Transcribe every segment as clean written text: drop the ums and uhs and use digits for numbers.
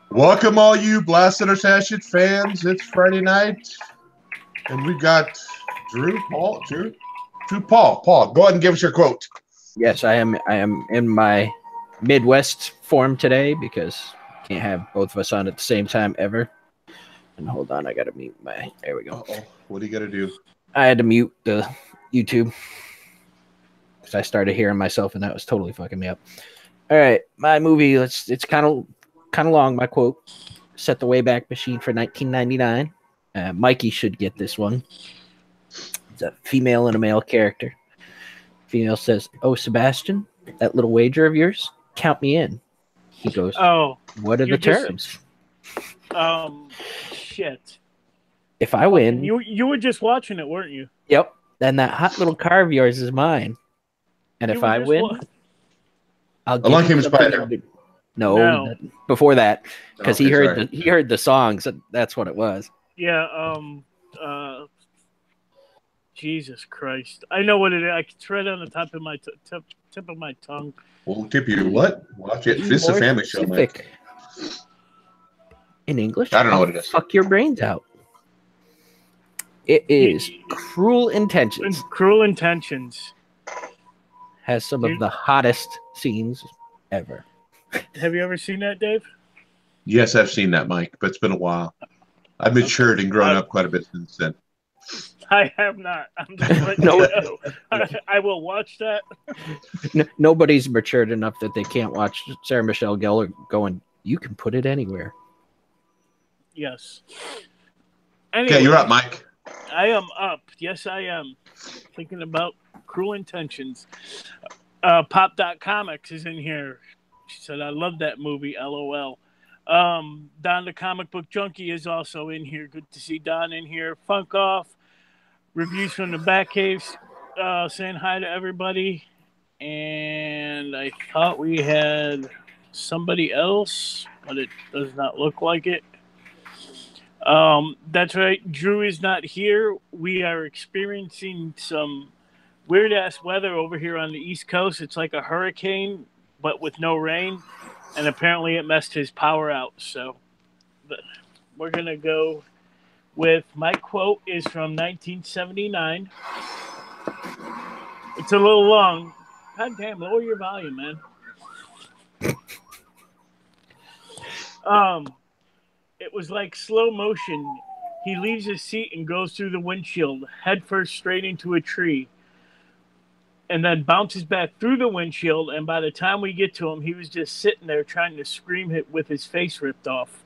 Welcome, all you Blasted or Sashit fans. It's Friday night, and we got Paul. Paul, go ahead and give us your quote. Yes, I am. I am in my Midwest form today because can't have both of us on at the same time ever. And hold on, I gotta mute my. There we go. What do you gotta do? I had to mute the YouTube because I started hearing myself, and that was totally fucking me up. All right, my movie. It's kind of long. My quote: "Set the Wayback Machine for 1999." Mikey should get this one. It's a female and a male character. Female says, "Oh, Sebastian, that little wager of yours, count me in." He goes, "Oh, what are the terms?" Shit. If I win, you were just watching it, weren't you? Yep. Then that hot little car of yours is mine. And if I win, I'll give you something. No, before that, because he heard the songs. That's what it was. Yeah. Jesus Christ! I know what it is. It's right on the top of my tip of my tongue. Well, tip you what? Watch it. This is a family show, Mike. In English, I don't know what it is. Fuck your brains out. It is Cruel Intentions. Cruel Intentions has some of the hottest scenes ever. Have you ever seen that, Dave? Yes, I've seen that, Mike, but it's been a while. I've matured and grown up quite a bit since then. I have not. I'm just letting you know. I will watch that. Nobody's matured enough that they can't watch Sarah Michelle Gellar going, you can put it anywhere. Yes. Anyway, okay, you're up, Mike. I am up. Yes, I am. Thinking about Cruel Intentions. Pop.comics is in here. She said, I love that movie, LOL. Don the Comic Book Junkie is also in here. Good to see Don in here. Funk Off. Reviews from the Back Caves, saying hi to everybody. And I thought we had somebody else, but it does not look like it. That's right. Drew is not here. We are experiencing some weird-ass weather over here on the East Coast. It's like a hurricane, but with no rain. And apparently it messed his power out. So we're going to go with my quote is from 1979. It's a little long. God damn, lower your volume, man. It was like slow motion. He leaves his seat and goes through the windshield, headfirst straight into a tree, and then bounces back through the windshield, and by the time we get to him, he was just sitting there trying to scream with his face ripped off.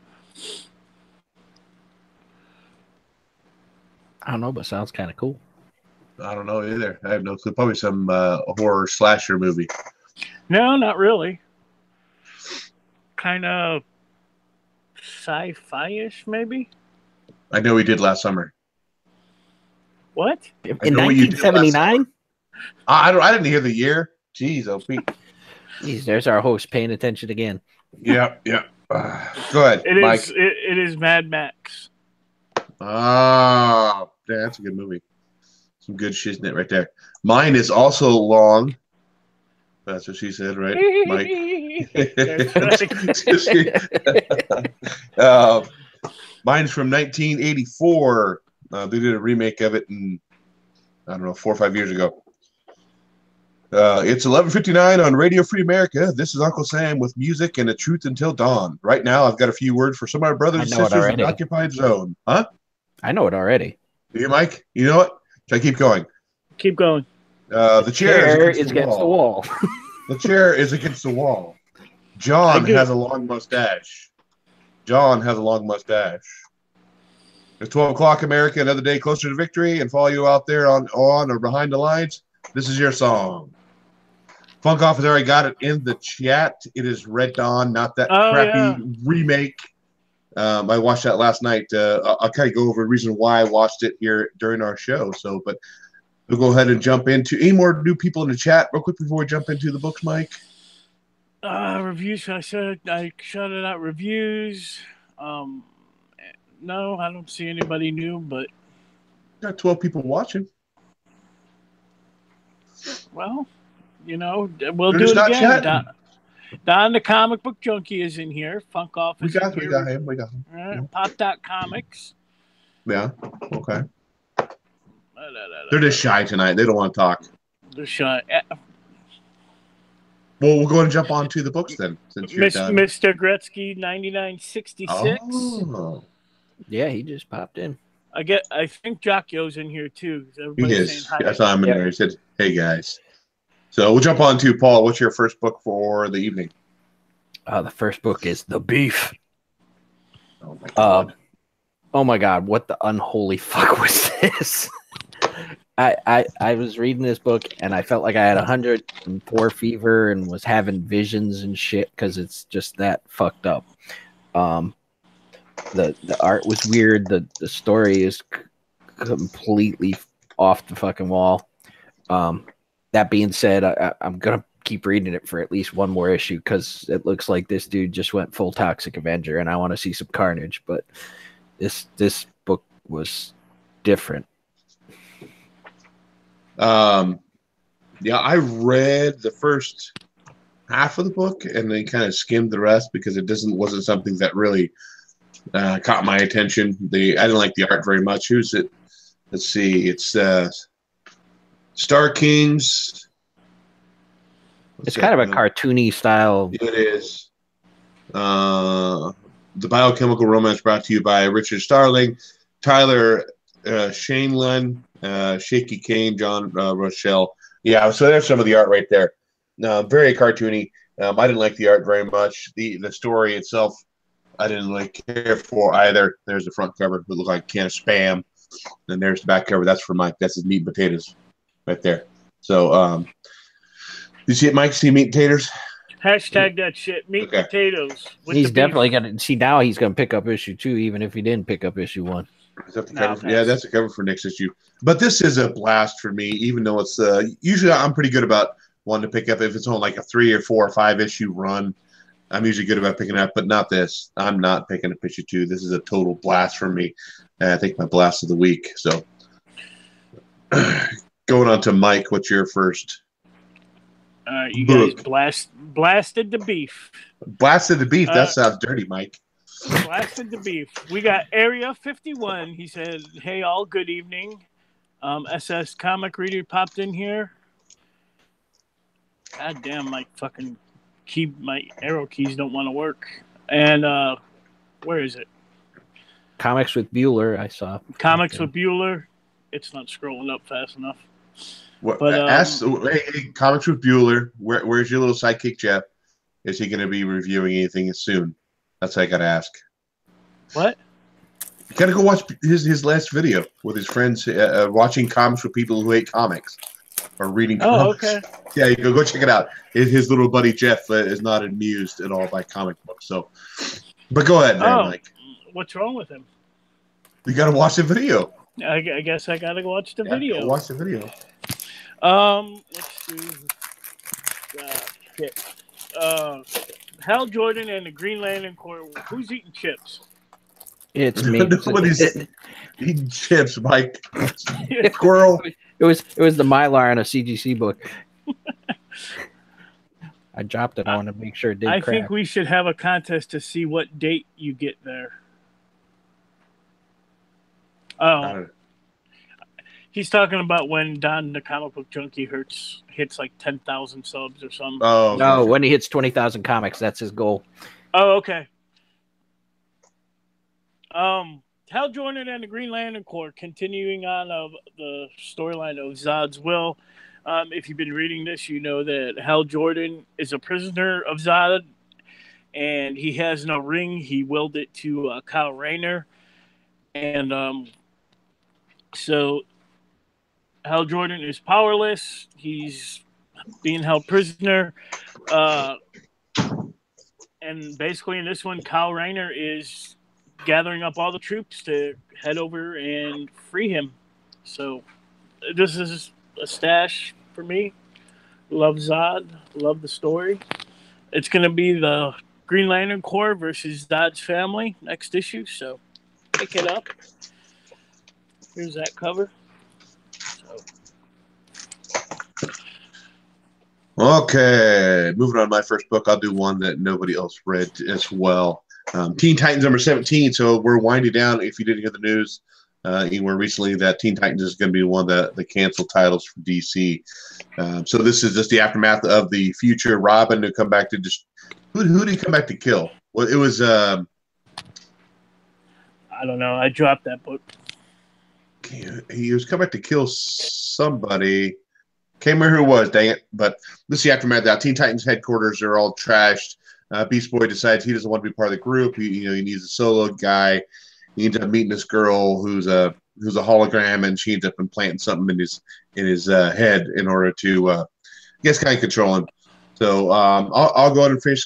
I don't know, but sounds kind of cool. I don't know either. I have no clue. Probably some horror slasher movie. No, not really. Kind of sci-fi-ish, maybe? I know we did last summer. What? In 1979? I didn't hear the year. Jeez, oh Pete. Jeez, there's our host paying attention again. Yeah. Go ahead, Mike. It is Mad Max. Ah, that's a good movie. Some good shit in it right there. Mine is also long. That's what she said, right, Mike? Mine's from 1984. They did a remake of it in, I don't know, 4 or 5 years ago. It's 11:59 on Radio Free America. This is Uncle Sam with music and the truth until dawn. Right now, I've got a few words for some of our brothers and sisters in the occupied zone. Huh? I know it already. Do you, Mike? You know what? Should I keep going? Keep going. The chair is against the wall. The chair is against the wall. John has a long mustache. It's 12 o'clock, America. Another day closer to victory. And for all you out there on or behind the lines, this is your song. Funk Off has already got it in the chat. It is Red Dawn, not that crappy remake. I watched that last night. I'll kind of go over the reason why I watched it here during our show. But we'll go ahead and jump into any more new people in the chat real quick before we jump into the books, Mike. Reviews. I shouted out reviews. No, I don't see anybody new, but got 12 people watching. Well, we'll do it again. Don the Comic Book Junkie is in here. Funk Off is in here. We got him. All right. Pop.comics. Yeah. Okay. They're just shy tonight. They don't want to talk. They're shy. Well, we'll go ahead and jump on to the books then, since you're done. Mr. Gretzky 9966. Oh. Yeah, he just popped in. I think Jockyo's in here too. He is. I saw him in there. He said, "Hey guys." So we'll jump on to Paul. What's your first book for the evening? The first book is The Beef. Oh my god! Oh my god! What the unholy fuck was this? I was reading this book and I felt like I had 104 fever and was having visions and shit because it's just that fucked up. The art was weird. The story is completely off the fucking wall. That being said, I'm gonna keep reading it for at least one more issue because it looks like this dude just went full Toxic Avenger and I want to see some carnage. But this book was different. Yeah, I read the first half of the book and then kind of skimmed the rest because it wasn't something that really caught my attention. I didn't like the art very much. Who's it? Let's see. It's Star Kings. It's kind of a cartoony style. It is. The Biochemical Romance brought to you by Richard Starling, Tyler Shaneland, Shaky Kane, John Rochelle. Yeah, so there's some of the art right there. Very cartoony. I didn't like the art very much. The story itself, I didn't really care for either. There's the front cover. It looked like a can of Spam. And there's the back cover. That's for Mike. That's his meat and potatoes right there. So, you see it, Mike? See meat and potatoes? Hashtag that shit. Meat and potatoes. He's definitely going to see now. He's going to pick up issue 2, even if he didn't pick up issue 1. Is that the cover? Yeah, that's the cover for next issue. But this is a blast for me, even though it's usually I'm pretty good about wanting to pick up if it's on like a 3 or 4 or 5 issue run. I'm usually good about picking up, but not this. I'm not picking up issue 2. This is a total blast for me. I think my blast of the week. So going on to Mike, what's your first? You guys blasted the beef. Blasted the beef. That sounds dirty, Mike. Blasted the beef. We got Area 51. He said, "Hey, all. Good evening." SS Comic Reader popped in here. God damn, my fucking my arrow keys don't want to work. And where is it? Comics with Bueller. I saw Comics with Bueller. It's not scrolling up fast enough. What, but hey, Comics with Bueller. Where's your little sidekick, Jeff? Is he going to be reviewing anything soon? That's what I got to ask. What? You got to go watch his last video with his friends watching comics with people who hate comics or reading comics. Oh, okay. Yeah, you go check it out. His little buddy Jeff is not amused at all by comic books. So, but go ahead, man, Mike. What's wrong with him? You got to watch the video. I guess I got to watch the video. Go watch the video. Let's see. Hal Jordan and the Green Lantern Corps. Who's eating chips? It's me. Nobody's eating chips, Mike. Squirrel. It was the Mylar in a CGC book. I dropped it. I want to make sure it didn't I crack. think we should have a contest to see what date you get there. Oh. He's talking about when Don the Comic Book Junkie hits like 10,000 subs or something. Oh no, when he hits 20,000 comics, that's his goal. Oh, okay. Hal Jordan and the Green Lantern Corps, continuing on of the storyline of Zod's will. If you've been reading this, you know that Hal Jordan is a prisoner of Zod, and he has no ring. He willed it to Kyle Rayner, and so Hal Jordan is powerless. He's being held prisoner. And basically in this one, Kyle Rayner is gathering up all the troops to head over and free him. So this is a stash for me. Love Zod. Love the story. It's going to be the Green Lantern Corps versus Zod's family next issue. So pick it up. Here's that cover. Okay, moving on to my first book. I'll do one that nobody else read as well. Teen Titans number 17. So we're winding down. If you didn't hear the news anywhere recently, that Teen Titans is going to be one of the canceled titles for DC. So this is just the aftermath of the future Robin who come back to just who did he come back to kill? Well, it was I don't know. I dropped that book. he was coming back to kill somebody. Can't remember who it was, dang it. But this is the aftermath. Now, Teen Titans headquarters are all trashed. Beast Boy decides he doesn't want to be part of the group. He needs a solo guy. He ends up meeting this girl who's a hologram, and she ends up implanting something in his head in order to, I guess, kind of control him. So I'll go ahead and finish.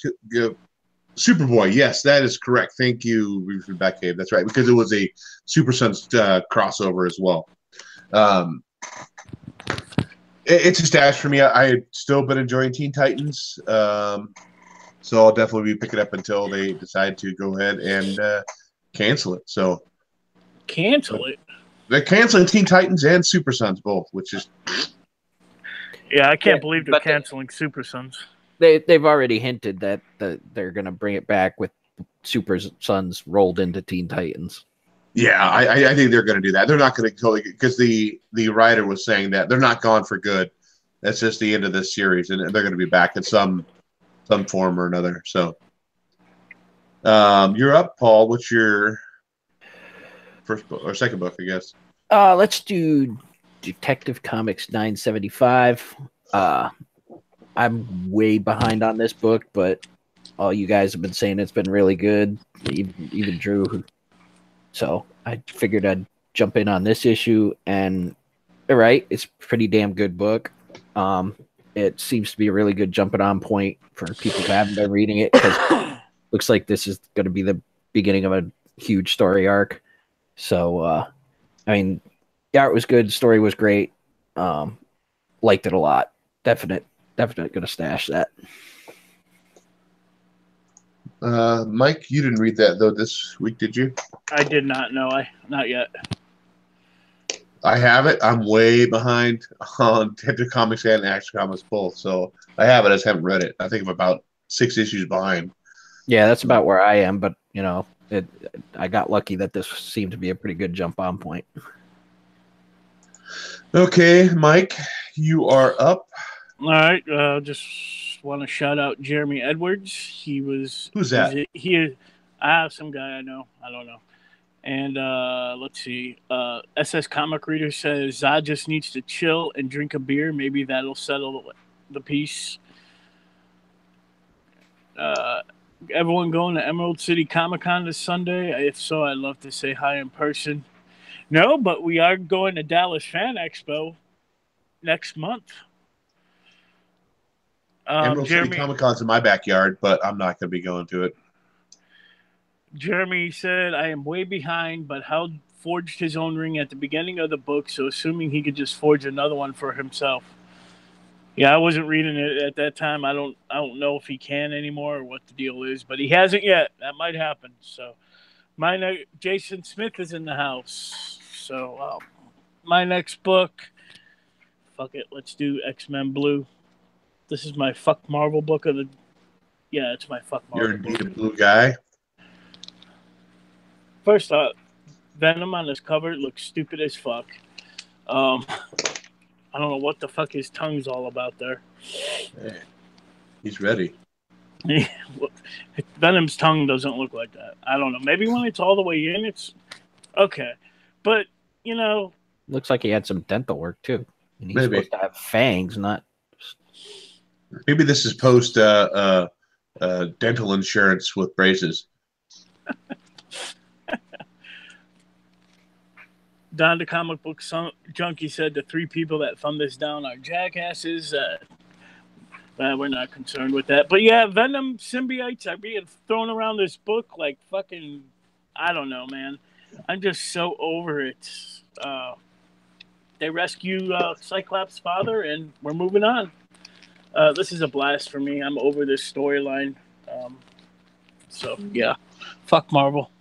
Superboy, yes, that is correct. Thank you, Batcave. That's right, because it was a Super Sons crossover as well. It's a stash for me. I've still been enjoying Teen Titans, so I'll definitely be picking up until they decide to go ahead and cancel it. So cancel it? They're canceling Teen Titans and Super Sons both, which is I can't believe they're canceling Super Sons. They've already hinted that they're going to bring it back with Super Sons rolled into Teen Titans. Yeah, I think they're going to do that. They're not going to totally, because the writer was saying that they're not gone for good. That's just the end of this series, and they're going to be back in some form or another. So, you're up, Paul. What's your first book or second book, I guess? Let's do Detective Comics 975. I'm way behind on this book, but all you guys have been saying it's been really good. Even Drew. So I figured I'd jump in on this issue, and all right, it's a pretty damn good book. It seems to be a really good jumping on point for people who haven't been reading it, because looks like this is going to be the beginning of a huge story arc. So, I mean, the art was good, the story was great. Liked it a lot. Definitely going to stash that. Mike, you didn't read that though this week, did you? I did not. No, not yet. I have it. I'm way behind on Detective Comics and Action Comics both, so I have it. I just haven't read it. I think I'm about 6 issues behind. Yeah, that's about where I am, but I got lucky that this seemed to be a pretty good jump on point. Okay, Mike, you are up. All right, just want to shout out Jeremy Edwards. He was who's that? Some guy I know. I don't know. And let's see. SS Comic Reader says Zod just needs to chill and drink a beer. Maybe that'll settle the peace. Everyone going to Emerald City Comic Con this Sunday? If so, I'd love to say hi in person. No, but we are going to Dallas Fan Expo next month. Emerald City Comic Con's in my backyard, but I'm not going to be going to it. Jeremy said, I am way behind, but Hal forged his own ring at the beginning of the book, so assuming he could just forge another one for himself. Yeah, I wasn't reading it at that time. I don't know if he can anymore or what the deal is, but he hasn't yet. That might happen. So, Jason Smith is in the house. So, my next book, fuck it, let's do X-Men Blue. This is my fuck Marvel book of the. Yeah, it's my fuck Marvel. You're indeed a blue guy. First off, Venom on this cover looks stupid as fuck. I don't know what the fuck his tongue's all about there. Hey, he's ready. Venom's tongue doesn't look like that. I don't know. Maybe when it's all the way in, it's okay. But looks like he had some dental work too. And he's supposed to have fangs, not. Maybe this is post dental insurance with braces. Don the Comic Book Junkie said the 3 people that thumb this down are jackasses. We're not concerned with that. But yeah, Venom symbiotes are being thrown around this book like fucking, I don't know, man. I'm just so over it. They rescue Cyclops' father, and we're moving on. This is a blast for me. I'm over this storyline. So, yeah. Fuck Marvel.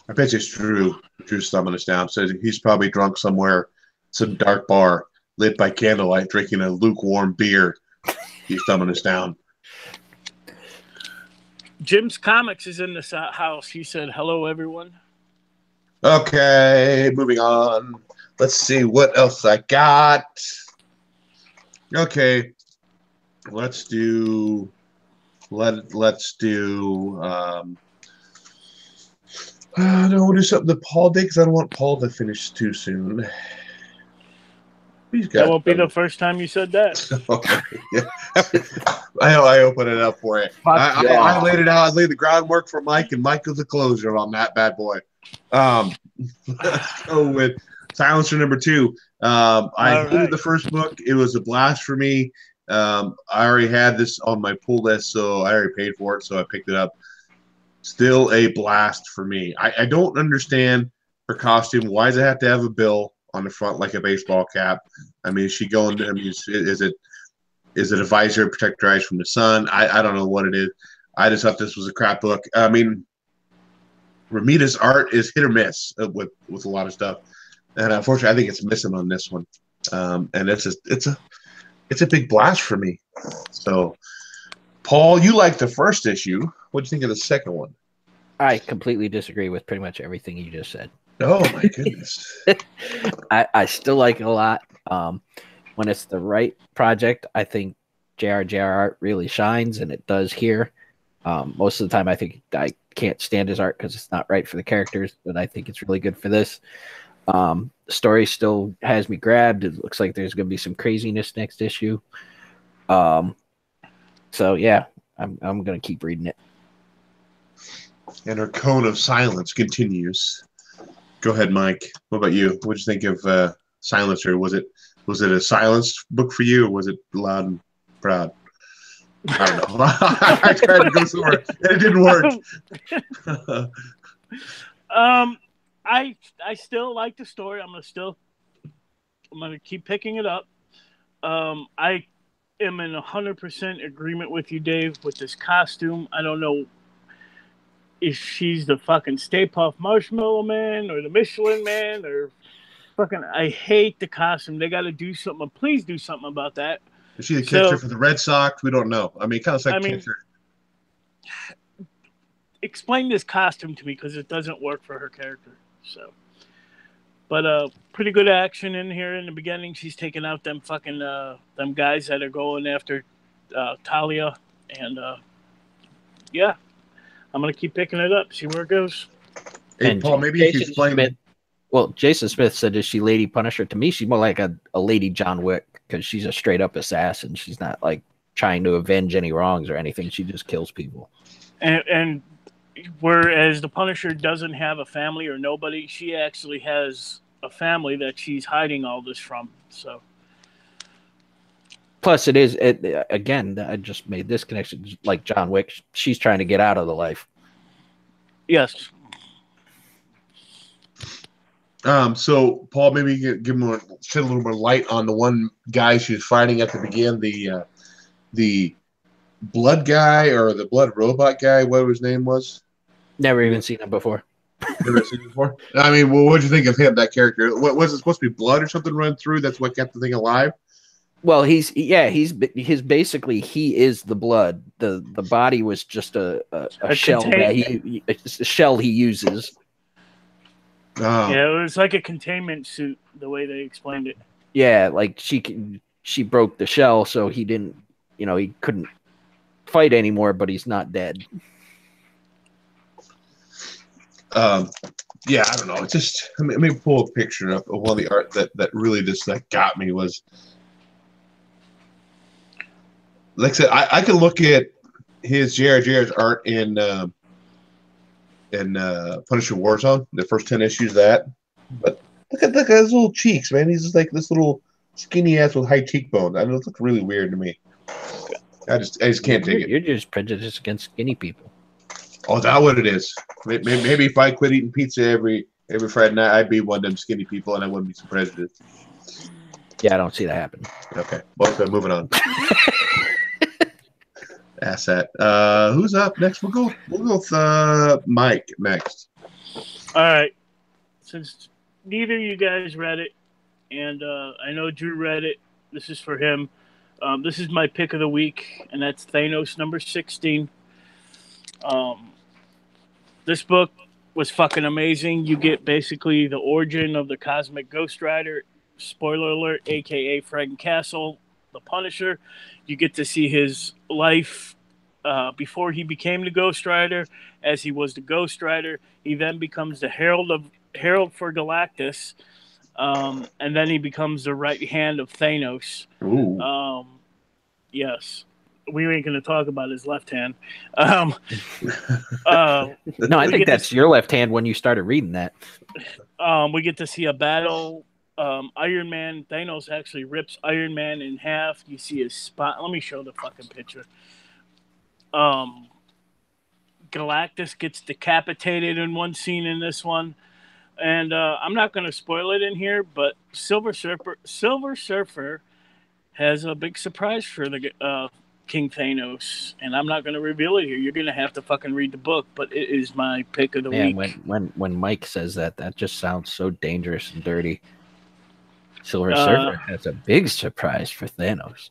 I bet it's Drew. Drew's thumbing us down. Says he's probably drunk somewhere, some dark bar, lit by candlelight, drinking a lukewarm beer He's thumbing us down. Jim's Comics is in this house. He said, hello, everyone. Okay, moving on. Let's see what else I got. Okay, let's do. Let's do. No, we'll do something that Paul did because I don't want Paul to finish too soon. That won't be the first time you said that. I opened it up for it. I laid it out. I laid the groundwork for Mike, and Mike was the closer on that bad boy. Let's go with Silencer number 2. I hated the first book. It was a blast for me. I already had this on my pull list, so I already paid for it, so I picked it up. Still a blast for me. I don't understand her costume. Why does it have to have a bill on the front like a baseball cap? I mean, is she going? I mean, is it a visor to protect her eyes from the sun? I don't know what it is. I just thought this was a crap book. I mean, Ramita's art is hit or miss with a lot of stuff, and unfortunately, I think it's missing on this one. And it's a big blast for me. So, Paul, you liked the first issue. What do you think of the second one? I completely disagree with pretty much everything you just said. Oh my goodness! I still like it a lot. When it's the right project, I think JR art really shines, and it does here. Most of the time, I think I can't stand his art because it's not right for the characters, but I think it's really good for this. The story still has me grabbed. It looks like there's going to be some craziness next issue. So yeah, I'm going to keep reading it. And her cone of silence continues. Go ahead, Mike. What about you? What did you think of Silencer? Was it a silenced book for you, or was it loud and proud? I don't know. I tried to go somewhere, and it didn't work. I still like the story. I'm gonna keep picking it up. I am in 100% agreement with you, Dave, with this costume. I don't know if she's the fucking Stay Puft Marshmallow Man or the Michelin Man or fucking. I hate the costume. They got to do something. Please do something about that. Is she the catcher for the Red Sox? We don't know. I mean, kind of like catcher. Explain this costume to me because it doesn't work for her character. So, but pretty good action in here in the beginning. She's taking out them fucking them guys that are going after Talia, and yeah, I'm gonna keep picking it up, see where it goes. Hey, And Paul, maybe you can explain. Smith, well, Jason Smith said, "Is she Lady Punisher?" To me, she's more like a Lady John Wick because she's a straight up assassin. She's not like trying to avenge any wrongs or anything. She just kills people. And whereas the Punisher doesn't have a family or nobody, she actually has a family that she's hiding all this from. So, plus, again, I just made this connection. Like John Wick, she's trying to get out of the life. Yes. So Paul, maybe you can shed a little more light on the one guy she was fighting at the beginning, the blood guy or the blood robot guy, whatever his name was. Never even seen him before. Never seen him before. I mean, well, what did you think of him? That character? What was it supposed to be? Blood or something run through? That's what kept the thing alive. Well, he's basically he is the blood. The body was just a shell that a shell he uses. Oh. Yeah, it was like a containment suit, the way they explained it. Yeah, like she broke the shell, so he didn't, he couldn't fight anymore, but he's not dead. Yeah, I don't know. It's just, let me pull a picture up of one of the art that really just got me was, like I said, I can look at his JR's art in Punisher Warzone, the first 10 issues of that. But look at his little cheeks, man. He's just like this little skinny ass with high cheekbones. I know it looks really weird to me. I just can't take it. You're just prejudiced against skinny people. Oh, is that what it is? Maybe if I quit eating pizza every Friday night, I'd be one of them skinny people, and I wouldn't be so prejudiced. Yeah, I don't see that happen. Okay, well, okay, moving on. Asset. Who's up next? We'll go with Mike next. All right. Since neither of you guys read it, and I know Drew read it, this is for him. This is my pick of the week, and that's Thanos number 16. This book was fucking amazing. You get basically the origin of the Cosmic Ghost Rider, spoiler alert, aka Frank Castle, the Punisher. You get to see his life before he became the Ghost Rider, as he was the Ghost Rider. He then becomes the Herald for Galactus, and then he becomes the right hand of Thanos. Ooh. Yes. We ain't going to talk about his left hand. No, I think that's your left hand when you started reading that. We get to see a battle. Iron Man, Thanos actually rips Iron Man in half. You see his spot. Let me show the fucking picture. Galactus gets decapitated in one scene in this one. And I'm not going to spoil it in here, but Silver Surfer has a big surprise for the King Thanos, and I'm not going to reveal it here. You're going to have to fucking read the book, but it is my pick of the week. When Mike says that just sounds so dangerous and dirty. Silver Surfer has a big surprise for Thanos.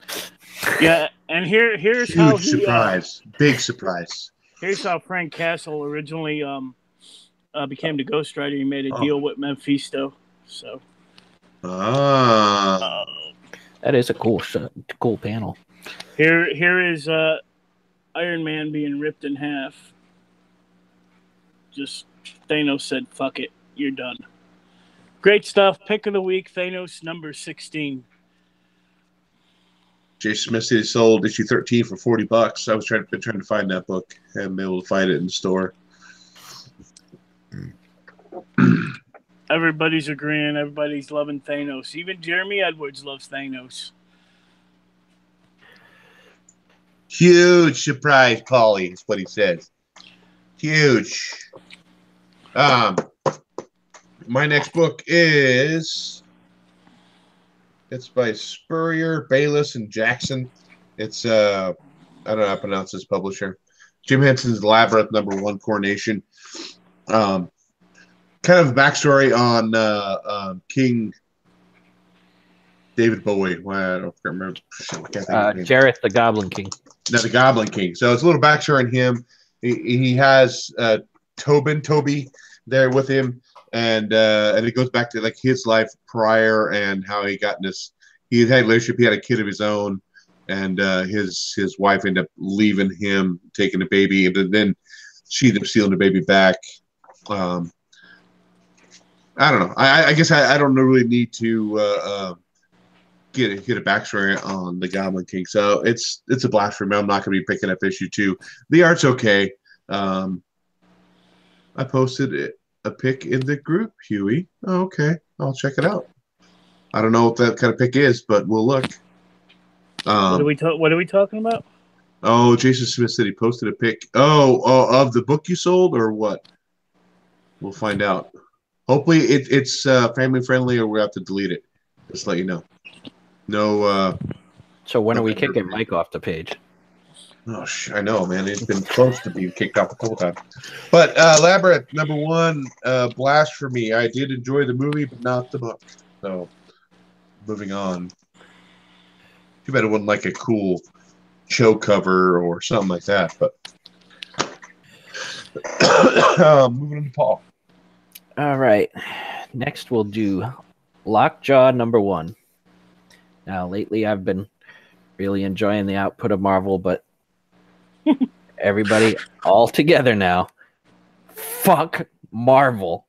Yeah, and here's huge how surprise, big surprise. Here's how Frank Castle originally became the Ghost Rider. He made a deal with Mephisto. So, that is a cool panel. Here is Iron Man being ripped in half. Just Thanos said, "Fuck it, you're done." Great stuff. Pick of the week, Thanos number 16. Jason Smith said he sold issue 13 for $40. I was trying to find that book. Haven't been able to find it in the store. Everybody's agreeing. Everybody's loving Thanos. Even Jeremy Edwards loves Thanos. Huge surprise, Paulie, is what he says. Huge. My next book it's by Spurrier, Bayless, and Jackson. It's I don't know how to pronounce this publisher. Jim Henson's Labyrinth #1 Coronation. Kind of a backstory on King David Bowie. Well, I don't remember. Jareth the Goblin King. No, the Goblin King. So it's a little backstory on him. He has Toby there with him, and it goes back to like his life prior and how he got in this. He had a relationship. He had a kid of his own, and his wife ended up leaving him, taking the baby, and then she ended up stealing the baby back. I don't know. I guess I don't really need to get a backstory on the Goblin King. So it's a blast for me. I'm not going to be picking up issue 2. The art's okay. I posted a pic in the group, Huey. Oh, okay. I'll check it out. I don't know what that kind of pic is, but we'll look. What are we talking about? Oh, Jason Smith said he posted a pic. Oh, of the book you sold or what? We'll find out. Hopefully it's family friendly, or we'll have to delete it. Just let you know. No. So when are we kicking Mike off the page? Oh, I know, man. It's been close to being kicked off a couple times. But Labyrinth #1, blast for me. I did enjoy the movie, but not the book. So, moving on. Too bad it wasn't like a cool show cover or something like that. But moving on to Paul. All right. Next, we'll do Lockjaw #1. Now, lately, I've been really enjoying the output of Marvel, but everybody all together now. Fuck Marvel.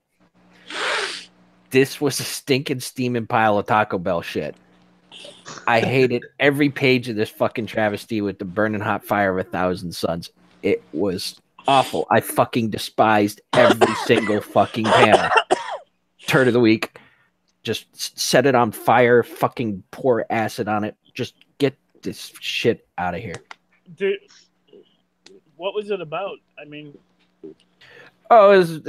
This was a stinking, steaming pile of Taco Bell shit. I hated every page of this fucking travesty with the burning hot fire of 1,000 suns. It was awful. I fucking despised every single fucking panel. Turd of the week. Just set it on fire, fucking pour acid on it. Just get this shit out of here. Dude, what was it about? I mean... Oh, it was...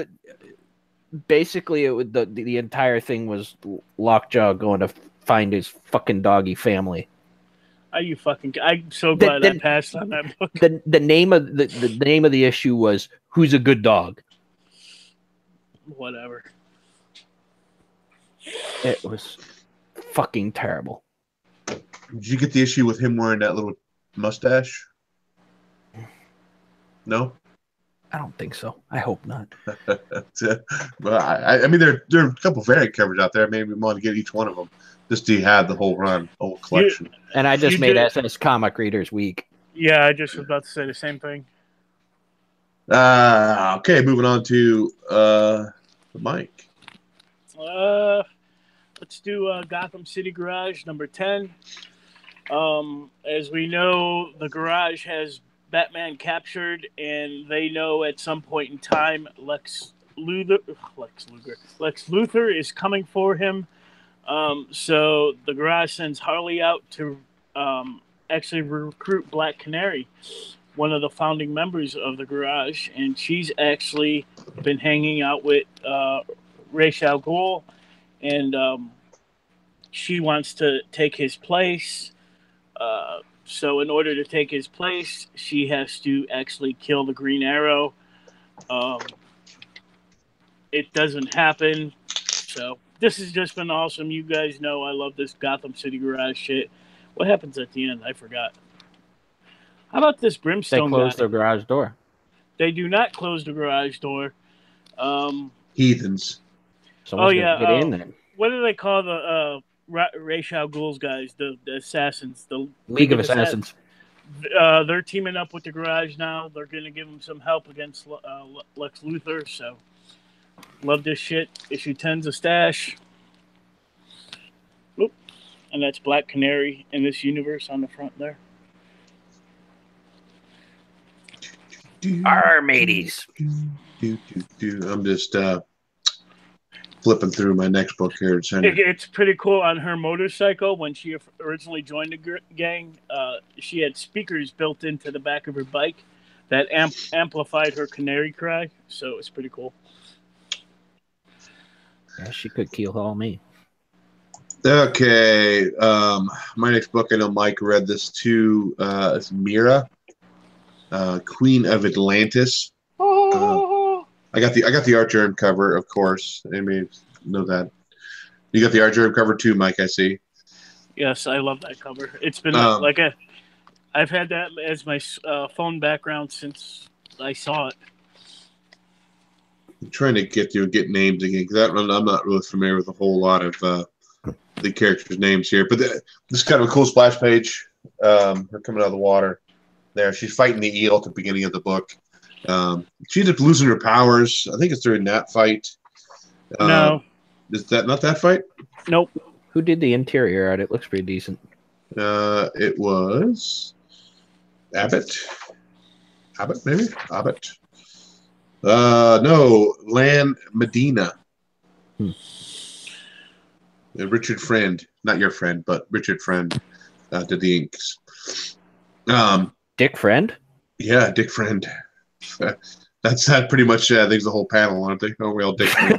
Basically, the entire thing was Lockjaw going to find his fucking doggy family. Are you fucking? I'm so glad I passed on that book. The name of the name of the issue was "Who's a Good Dog." Whatever. It was fucking terrible. Did you get the issue with him wearing that little mustache? No. I don't think so. I hope not. Well, I mean, there are a couple variant covers out there. Maybe we want to get each one of them just to have the whole run, whole collection. And I just made SS Comic Readers Week. Yeah, I just was about to say the same thing. Okay, moving on to Mike. Let's do Gotham City Garage number 10. As we know, the Garage has Batman captured, and they know at some point in time Lex Luthor is coming for him. So the Garage sends Harley out to actually recruit Black Canary, one of the founding members of the Garage, and she's actually been hanging out with Ra's al Ghul, and she wants to take his place. So in order to take his place, she has to actually kill the Green Arrow. It doesn't happen. So this has just been awesome. You guys know I love this Gotham City Garage shit. What happens at the end? I forgot. How about this Brimstone guy? They close the garage door. They do not close the garage door. Heathens. Someone's gonna get in then. What do they call the Ra's al Ghul's guys? The assassins. The League of Assassins. They're teaming up with the Garage now. They're going to give them some help against Lex Luthor. So, love this shit. Issue 10's a stash. Oop. And that's Black Canary in this universe on the front there. Our mateys. I'm just flipping through my next book here. It's pretty cool. On her motorcycle, when she originally joined the gang, she had speakers built into the back of her bike that amplified her canary cry. So it's pretty cool. Yeah, she could keelhaul me. Okay. My next book, I know Mike read this too. It's Mira, Queen of Atlantis. I got the Art Germ cover, of course. I mean, know that. You got the Art Germ cover too, Mike, I see. Yes, I love that cover. It's been I've had that as my phone background since I saw it. I'm trying to get names again because I'm not really familiar with a whole lot of the characters' names here. But this is kind of a cool splash page. Her coming out of the water. There, she's fighting the eel at the beginning of the book. She ended up losing her powers. I think it's during that fight. No. Is that not that fight? Nope. Who did the interior art? It looks pretty decent. It was Abbott. Maybe? Abbott. No, Lan Medina. Richard Friend. Not your friend, but Richard Friend did the inks. Dick Friend? Yeah, Dick Friend. That's that pretty much. I think it's the whole panel, aren't they? Oh, we all Dick Friend.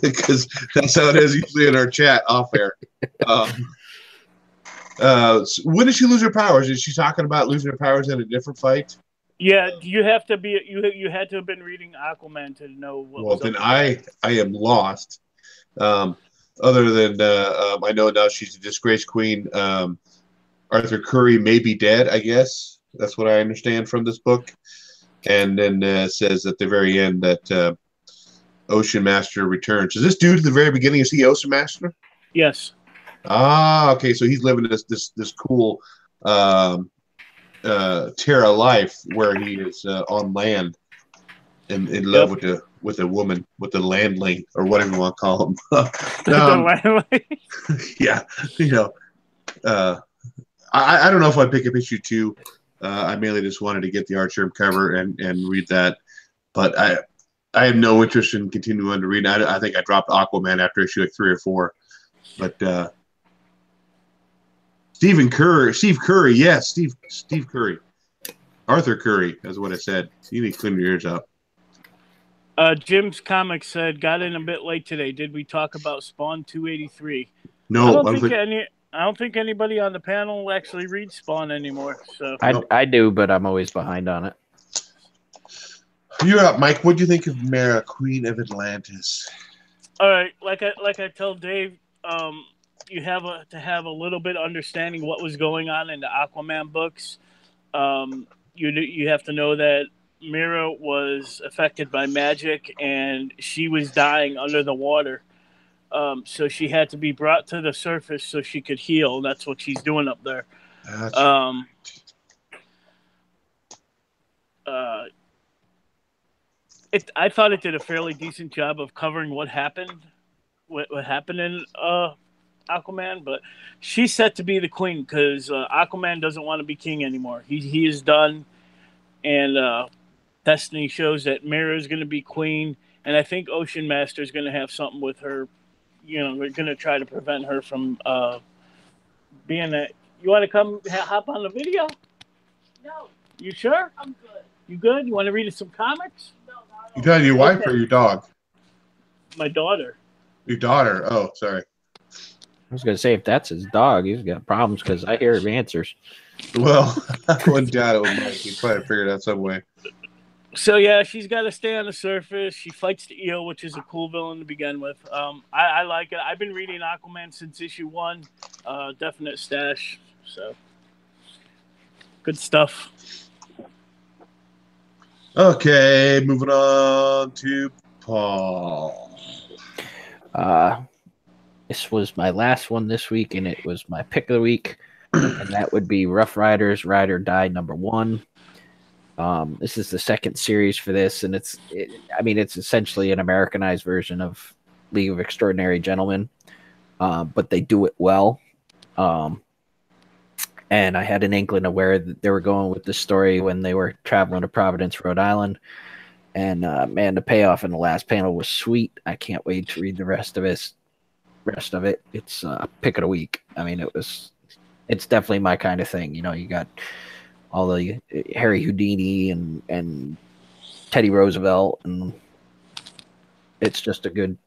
Because that's how it is usually in our chat off air. When did she lose her powers? Is she talking about losing her powers in a different fight? Yeah, you have to be. You had to have been reading Aquaman to know. Well, then I am lost. Other than I know now she's a disgraced queen. Arthur Curry may be dead. I guess that's what I understand from this book. And then says at the very end that Ocean Master returns. Is this dude at the very beginning? Is he Ocean Master? Yes. Ah, okay. So he's living this cool Terra life where he is on land and in love with a woman, with the landling or whatever you want to call him. The landling. Yeah, you know. I don't know if I'd pick up issue 2. I mainly just wanted to get the Art Germ cover and read that, but I have no interest in continuing to read. I think I dropped Aquaman after issue like 3 or 4, but Steve Curry, yes, Steve Curry, Arthur Curry, that's what I said. You need to clean your ears out. Jim's Comics said, got in a bit late today. Did we talk about Spawn 283? No, I don't think anybody on the panel actually reads Spawn anymore. So I do, but I'm always behind on it. You're up, Mike. What do you think of Mara, Queen of Atlantis? All right, like I told Dave, to have a little bit understanding what was going on in the Aquaman books. You have to know that Mira was affected by magic and she was dying under the water. So she had to be brought to the surface so she could heal. That's what she's doing up there. I thought it did a fairly decent job of covering what happened in Aquaman, but she's set to be the queen because Aquaman doesn't want to be king anymore. He is done, and Destiny shows that Mira is going to be queen, and I think Ocean Master is going to have something with her. They're going to try to prevent her from being that. You want to come hop on the video? No. You sure? I'm good. You good? You want to read some comics? No, You talking to your wife or your dog? My daughter. Your daughter. Oh, sorry. I was going to say, if that's his dog, he's got problems because I hear answers. Well, I wouldn't doubt it with Mike. He'd probably figure it out some way. So, yeah, she's got to stay on the surface. She fights the eel, which is a cool villain to begin with. I like it. I've been reading Aquaman since issue 1. Definite stash. So, good stuff. Okay, moving on to Paul. This was my last one this week, and it was my pick of the week, and that would be Rough Riders, Ride or Die #1. This is the second series for this, and it's essentially an Americanized version of League of Extraordinary Gentlemen, but they do it well. And I had an inkling of where they were going with the story when they were traveling to Providence, Rhode Island. And man, the payoff in the last panel was sweet. I can't wait to read the rest of it. It's pick of the week. I mean, it's definitely my kind of thing. You got all the Harry Houdini and Teddy Roosevelt, and it's just a good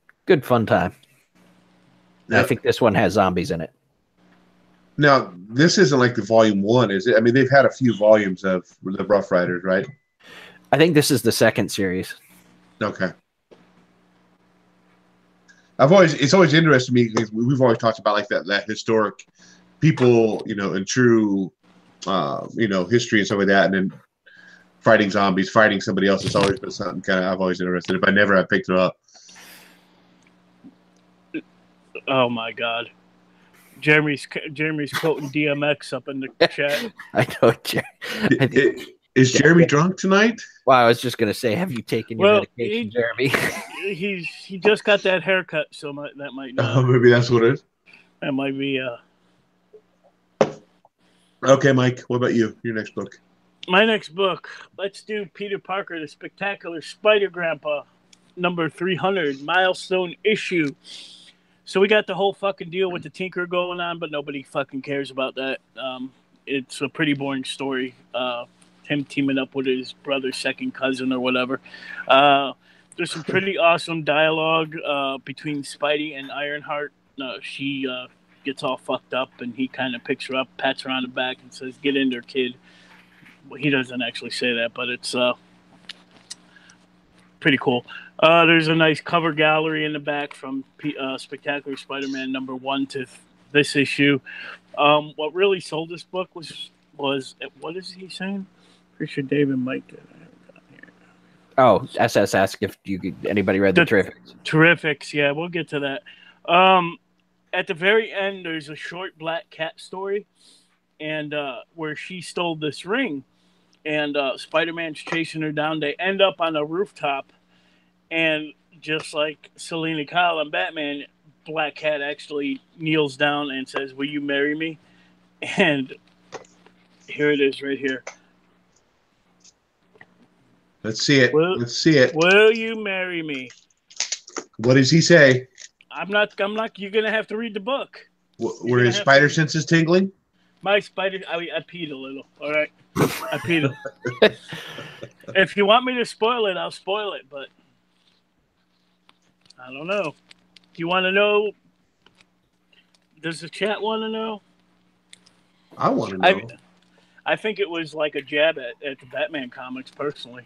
fun time. Yep. I think this one has zombies in it. Now, this isn't like the volume 1, is it? I mean, they've had a few volumes of the Rough Riders, right? I think this is the second series. Okay. It's always interested me because we've always talked about like that historic people, in true, history and stuff like that, and then fighting zombies, fighting somebody else. It's always been something kind of I've always interested in, but I never have picked it up. Oh my God. Jeremy's quoting DMX up in the chat. I know. Is Jeremy drunk tonight? Well, I was just gonna say, have you taken your medication, Jeremy? He just got that haircut, so that might not. Oh, maybe that's what it is. That might be. Okay, Mike. What about you? Your next book. My next book. Let's do Peter Parker, the Spectacular Spider Grandpa, number 300, milestone issue. So we got the whole fucking deal with the Tinker going on, but nobody fucking cares about that. It's a pretty boring story. Him teaming up with his brother's second cousin or whatever. There's some pretty awesome dialogue between Spidey and Ironheart. She gets all fucked up, and he kind of picks her up, pats her on the back, and says, "Get in there, kid." Well, he doesn't actually say that, but it's pretty cool. There's a nice cover gallery in the back from Spectacular Spider-Man #1 to this issue. What really sold this book was what is he saying? Pretty sure Dave and Mike did. Oh, SS asked if anybody read the Terrifics. Terrifics, yeah, we'll get to that. At the very end, there's a short black cat story, and where she stole this ring, and Spider-Man's chasing her down. They end up on a rooftop, and just like Selena Kyle and Batman, Black Cat actually kneels down and says, "Will you marry me?" And here it is, right here. Let's see it. Let's see it. Will you marry me? What does he say? I'm not. You're gonna have to read the book. Were his spider senses tingling? My spider. I peed a little. All right, I peed a little. If you want me to spoil it, I'll spoil it. But I don't know. Do you want to know? Does the chat want to know? I want to know. I think it was like a jab at the Batman comics, personally.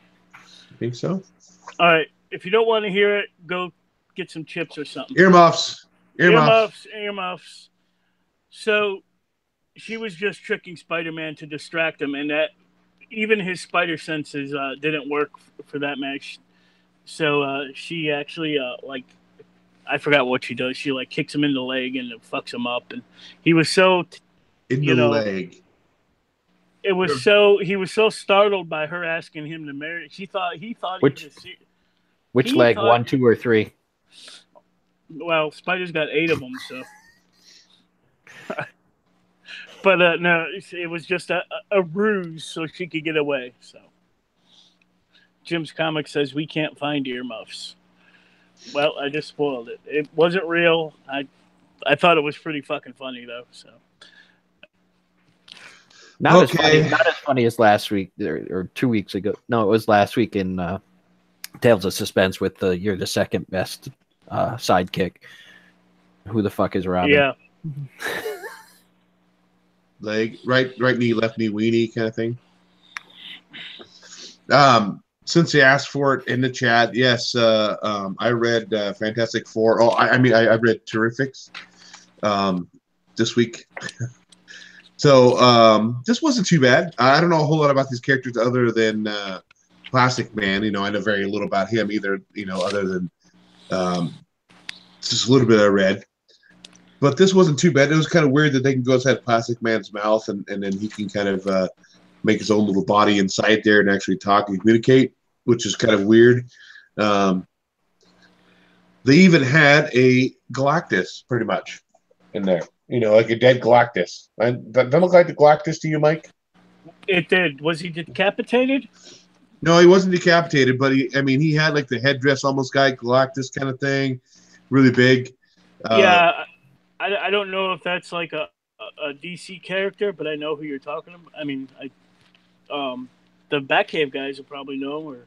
Think so? All right. If you don't want to hear it, go get some chips or something. Earmuffs. Earmuffs. So she was just tricking Spider-Man to distract him, and that even his spider senses didn't work for that match. So she actually like I forgot what she does. She like kicks him in the leg and it fucks him up, and he was so In the leg. It was so he was so startled by her asking him to marry. He thought which leg? 1, 2, or 3? Well, Spider's got 8 of them, so. But no, it was just a ruse so she could get away. So Jim's comic says we can't find earmuffs. Well, I just spoiled it. It wasn't real. I thought it was pretty fucking funny though. So not as funny as last week or 2 weeks ago. No, it was last week in Tales of Suspense with the "You're the second best sidekick." Who the fuck is Robin? Yeah. Leg, right knee, left knee, weenie kind of thing. Since you asked for it in the chat, yes, I read Fantastic Four. Oh, I read Terrifics this week. So this wasn't too bad. I don't know a whole lot about these characters other than Plastic Man. You know, I know very little about him either. You know, other than just a little bit I read. But this wasn't too bad. It was kind of weird that they can go inside Plastic Man's mouth and then he can kind of make his own little body inside there and actually talk and communicate, which is kind of weird. They even had a Galactus pretty much in there. You know, like a dead Galactus. Doesn't look like the Galactus to you, Mike? It did. Was he decapitated? No, he wasn't decapitated, but he had like the headdress almost guy Galactus kind of thing, really big. Yeah, I don't know if that's like a DC character, but I know who you're talking about. I mean, the Batcave guys will probably know, or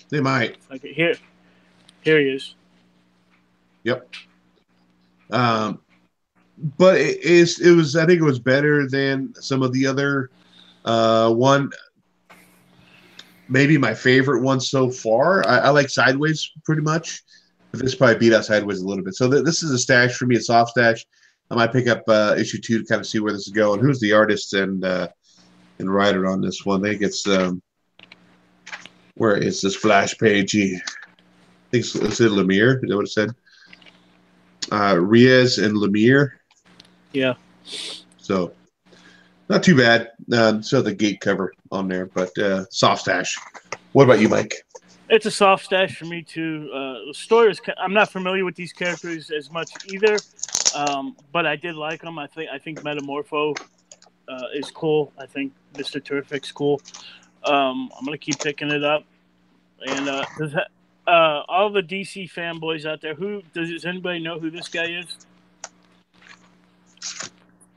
they might. Like here he is. Yep. But it was. I think it was better than some of the other one. Maybe my favorite one so far. I like Sideways pretty much. But this probably beat out Sideways a little bit. So this is a stash for me, a soft stash. I might pick up issue 2 to kind of see where this is going. Who's the artist and writer on this one? I think it's where is this flash page? I think it's Lemire. Is that what it said? Reyes and Lemire. Yeah. So not too bad. So the gate cover on there, but soft stash. What about you, Mike? It's a soft stash for me too. The story is. I'm not familiar with these characters as much either, but I did like them. I think Metamorpho is cool. I think Mr. Terrific's cool. I'm gonna keep picking it up. And all the DC fanboys out there, does anybody know who this guy is?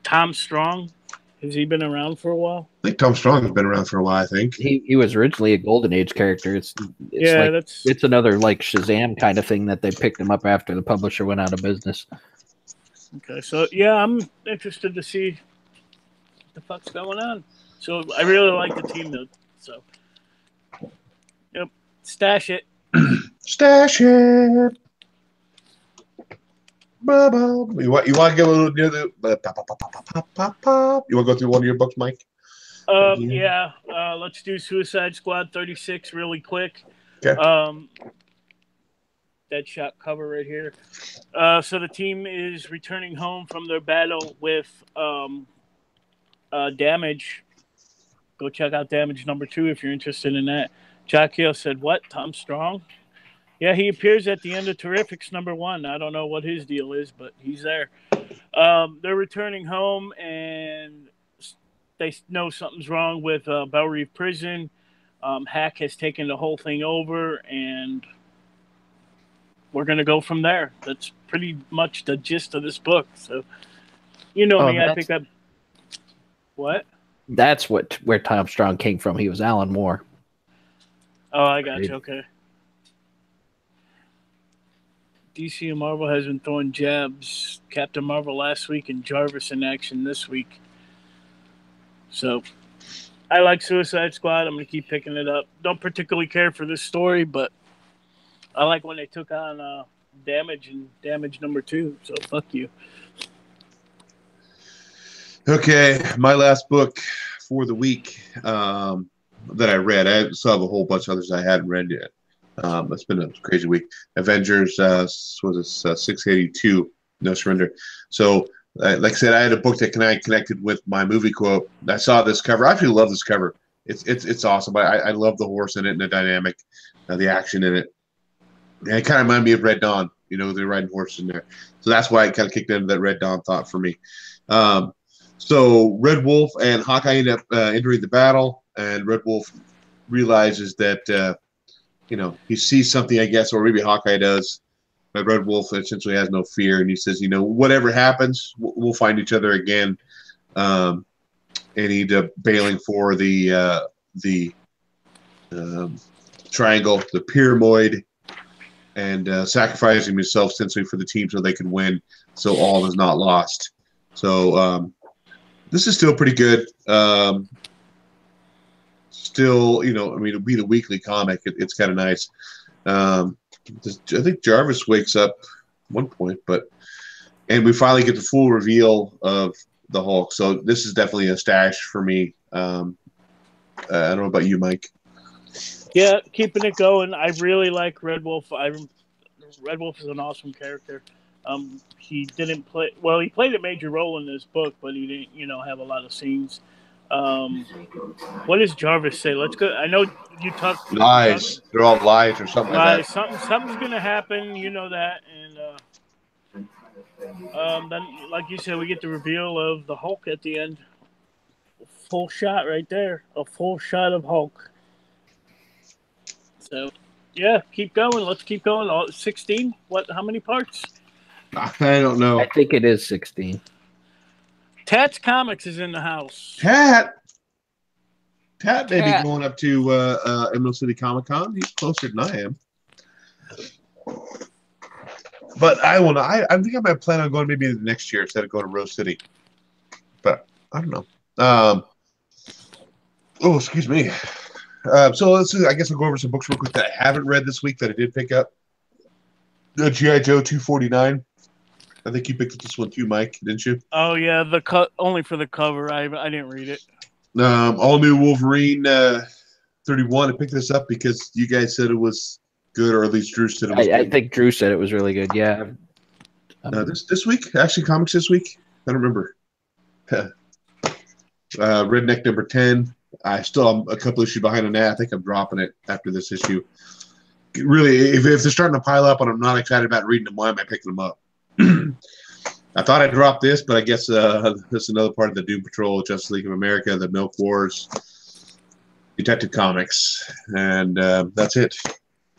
Tom Strong. Has he been around for a while? I think Tom Strong has been around for a while. I think he was originally a Golden Age character. It's another like Shazam kind of thing that they picked him up after the publisher went out of business. Okay, so yeah, I'm interested to see what the fuck's going on. So I really like the team though. So yep, stash it. Stash it. You want to get a little near the You want to go through one of your books, Mike? Yeah. Let's do Suicide Squad 36 really quick. Okay. Deadshot cover right here. So the team is returning home from their battle with Damage. Go check out Damage #2 if you're interested in that. Jock Hill said, "What? Tom Strong?" Yeah, he appears at the end of Terrifics #1. I don't know what his deal is, but he's there. They're returning home, and they know something's wrong with Belle Reve Prison. Hack has taken the whole thing over, and we're going to go from there. That's pretty much the gist of this book. So, you know me, I pick up... What? That's where Tom Strong came from. He was Alan Moore. Oh, I got you. Okay. DC and Marvel has been throwing jabs. Captain Marvel last week and Jarvis in action this week. So, I like Suicide Squad. I'm going to keep picking it up. Don't particularly care for this story, but I like when they took on Damage and Damage #2. So, fuck you. Okay, my last book for the week that I read. I still have a whole bunch of others I hadn't read yet. It's been a crazy week. Avengers was it 682? No Surrender. So, like I said, I had a book that connected with my movie quote. I saw this cover. I actually love this cover. It's awesome. I love the horse in it and the dynamic, the action in it. And it kind of reminded me of Red Dawn. You know, they're riding horses in there. So that's why it kind of kicked into that Red Dawn thought for me. So Red Wolf and Hawkeye end up entering the battle, and Red Wolf realizes that he sees something, I guess, or maybe Hawkeye does. But Red Wolf essentially has no fear, and he says, whatever happens, we'll find each other again. And he's bailing for the triangle, the pyramid, and sacrificing himself essentially for the team so they can win. So all is not lost. So this is still pretty good. Still, it'll be the weekly comic. It's kind of nice. I think Jarvis wakes up at one point, and we finally get the full reveal of the Hulk. So this is definitely a stash for me. I don't know about you, Mike. Yeah, keeping it going. I really like Red Wolf. Red Wolf is an awesome character. He didn't play well. He played a major role in this book, but he didn't, have a lot of scenes. What does Jarvis say? Let's go. I know you talked lies. They're all lies or something like that. Something's gonna happen. You know that, and then, like you said, we get the reveal of the Hulk at the end. Full shot right there. A full shot of Hulk. So, yeah, keep going. Let's keep going. 16? What? How many parts? I don't know. I think it is 16. Tat's Comics is in the house. Tat may be going up to Emerald City Comic Con. He's closer than I am. But I think I might plan on going maybe next year instead of going to Rose City. But I don't know. Oh, excuse me. So let's see. I guess I'll go over some books real quick that I haven't read this week that I did pick up. G.I. Joe 249. I think you picked up this one too, Mike, didn't you? Oh yeah, only for the cover. I didn't read it. All new Wolverine 31. I picked this up because you guys said it was good, or at least Drew said it was good. I think Drew said it was really good. Yeah. This week, actually, comics this week. I don't remember. Redneck number 10. I still am a couple issues behind on that. I think I'm dropping it after this issue. Really, if they're starting to pile up and I'm not excited about reading them, why am I picking them up? I thought I dropped this, but I guess this is another part of the Doom Patrol, Justice League of America, the Milk Wars, Detective Comics, and that's it.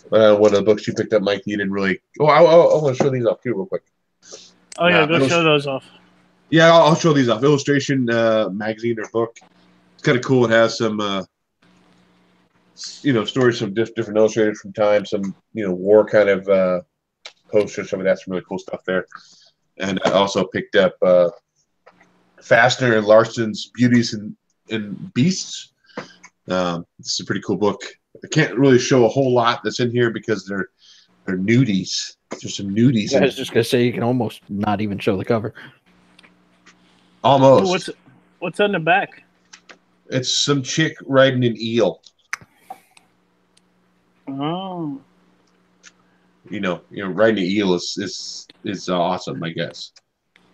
One of the books you picked up, Mike, you didn't really. Oh, I want to show these off too, real quick. Oh yeah, go show those off. Yeah, I'll show these off. Illustration magazine or book. It's kind of cool. It has some, stories from different illustrators from time. Some, war kind of posters. Some of that's some really cool stuff there. And I also picked up Fastener and Larson's Beauties and Beasts. This is a pretty cool book. I can't really show a whole lot that's in here because they're nudies. There's some nudies. I was just gonna say you can almost not even show the cover. Almost. What's on the back? It's some chick riding an eel. Oh. Riding an eel is awesome, I guess.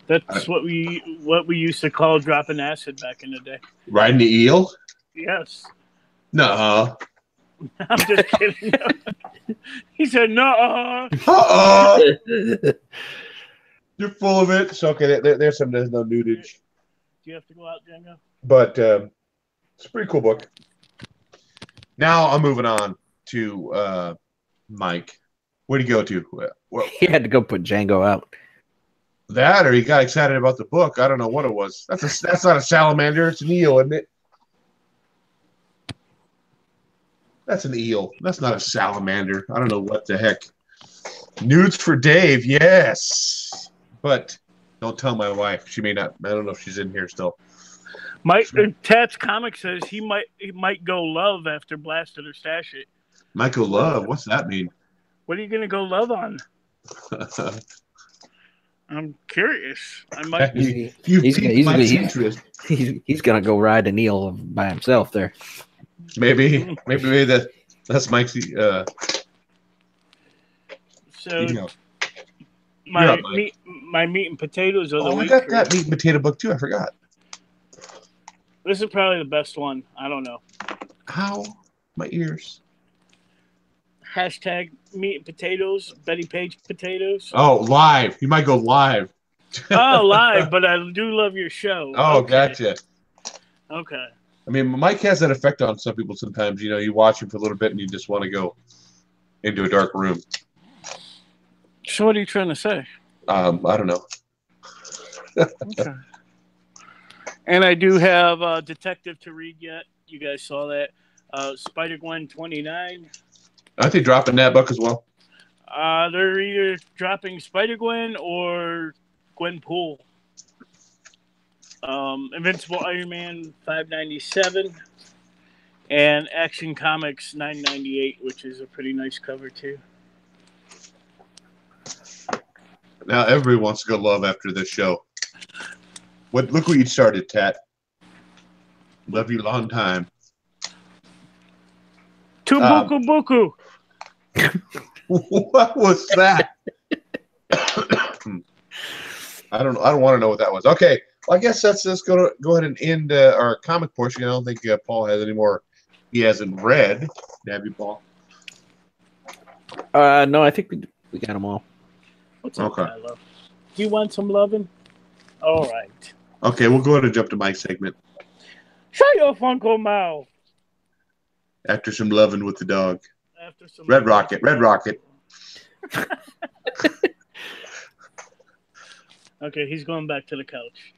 That's what we used to call dropping acid back in the day. Riding the eel? Yes. No. I'm just kidding. He said no. You're full of it. So okay, there's no nudage. Do you have to go out, Django? But it's a pretty cool book. Now I'm moving on to Mike. Where'd he go to? He had to go put Django out. That, or he got excited about the book. I don't know what it was. That's not a salamander. It's an eel, isn't it? That's an eel. That's not a salamander. I don't know what the heck. Nudes for Dave, yes. But don't tell my wife. She may not. I don't know if she's in here still. Tat's Comic says he might go love after Blast It or Stash It. Michael Love, what's that mean? What are you gonna go love on? I'm curious. I might. You He's piqued my he's, interest. he's gonna go ride a Neil by himself there. Maybe that's Mike's. So You know. You're my up, Mike. meat and potatoes of the Oh, I week. got that meat and potato book too. I forgot. This is probably the best one. I don't know. How? My ears. Hashtag meat and potatoes. Betty Page potatoes. Oh, live. You might go live. Oh, live, but I do love your show. Oh, Okay. gotcha. Okay. I mean, Mike has that effect on some people sometimes. You know, you watch him for a little bit and you just want to go into a dark room. So what are you trying to say? I don't know. Okay. And I do have Detective to read yet. You guys saw that. Spider-Gwen 29. Aren't they dropping that book as well? They're either dropping Spider-Gwen or Gwenpool. Invincible Iron Man 597 and Action Comics 998, which is a pretty nice cover too. Now everybody wants to go love after this show. Look what you started, Tat. Love you long time. Tubuku Buku. What was that? I don't want to know what that was. Okay, well, I guess let's go ahead and end our comic portion. I don't think Paul has any more he hasn't read. Have you, Paul? No, I think we got them all. What's up, Tyler? Do you want some loving? All right. Okay, we'll go ahead and jump to my segment. Shut your Funko mouth. After some loving with the dog. After some Red Rocket. Okay, he's going back to the couch.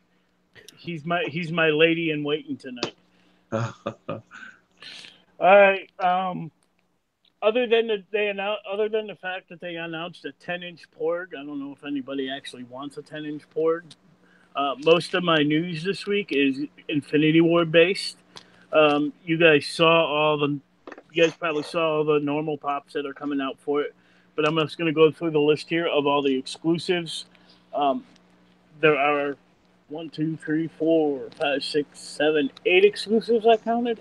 He's my lady in waiting tonight. All right. Other than the fact that they announced a 10-inch Porg, I don't know if anybody actually wants a 10-inch Porg. Most of my news this week is Infinity War based. You guys probably saw all the normal pops that are coming out for it, but I'm just going to go through the list here of all the exclusives. There are 1, 2, 3, 4, 5, 6, 7, 8 exclusives I counted.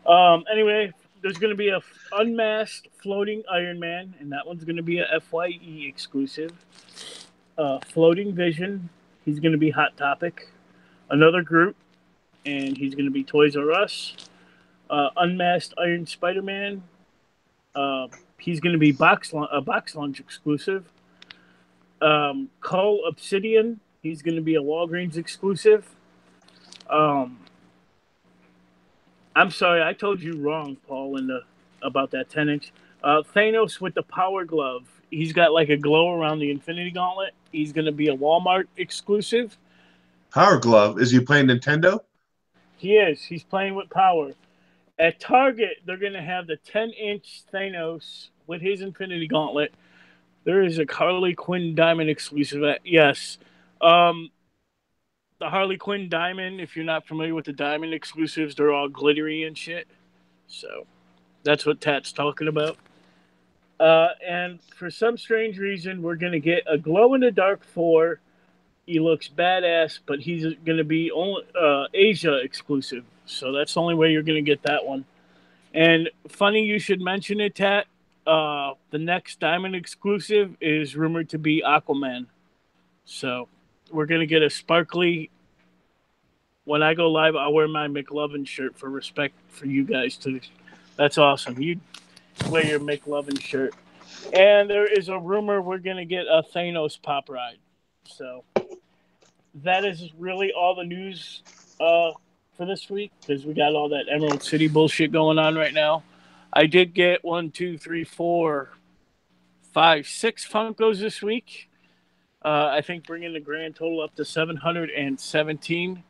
Anyway, there's going to be a unmasked floating Iron Man, and that one's going to be a FYE exclusive. Floating Vision, he's going to be Hot Topic. Another Groot, and he's going to be Toys R Us. Unmasked Iron Spider-Man, he's going to be box lunch exclusive. Cull Obsidian, he's going to be a Walgreens exclusive. I'm sorry, I told you wrong, Paul, about that 10-inch. Thanos with the Power Glove. He's got like a glow around the Infinity Gauntlet. He's going to be a Walmart exclusive. Power Glove? Is he playing Nintendo? He is. He's playing with power. At Target, they're going to have the 10-inch Thanos with his Infinity Gauntlet. There is a Harley Quinn Diamond exclusive. Yes. The Harley Quinn Diamond, if you're not familiar with the Diamond exclusives, they're all glittery and shit. So that's what Tat's talking about. And for some strange reason, we're going to get a glow-in-the-dark 4. He looks badass, but he's going to be only Asia exclusive. So that's the only way you're going to get that one. And funny you should mention it, Tat. The next Diamond exclusive is rumored to be Aquaman. So we're going to get a sparkly... When I go live, I'll wear my McLovin shirt for respect for you guys. That's awesome. You wear your McLovin shirt. And there is a rumor we're going to get a Thanos pop ride. So that is really all the news for this week, because we got all that Emerald City bullshit going on right now. I did get 1, 2, 3, 4, 5, 6 Funkos this week. I think bringing the grand total up to 717.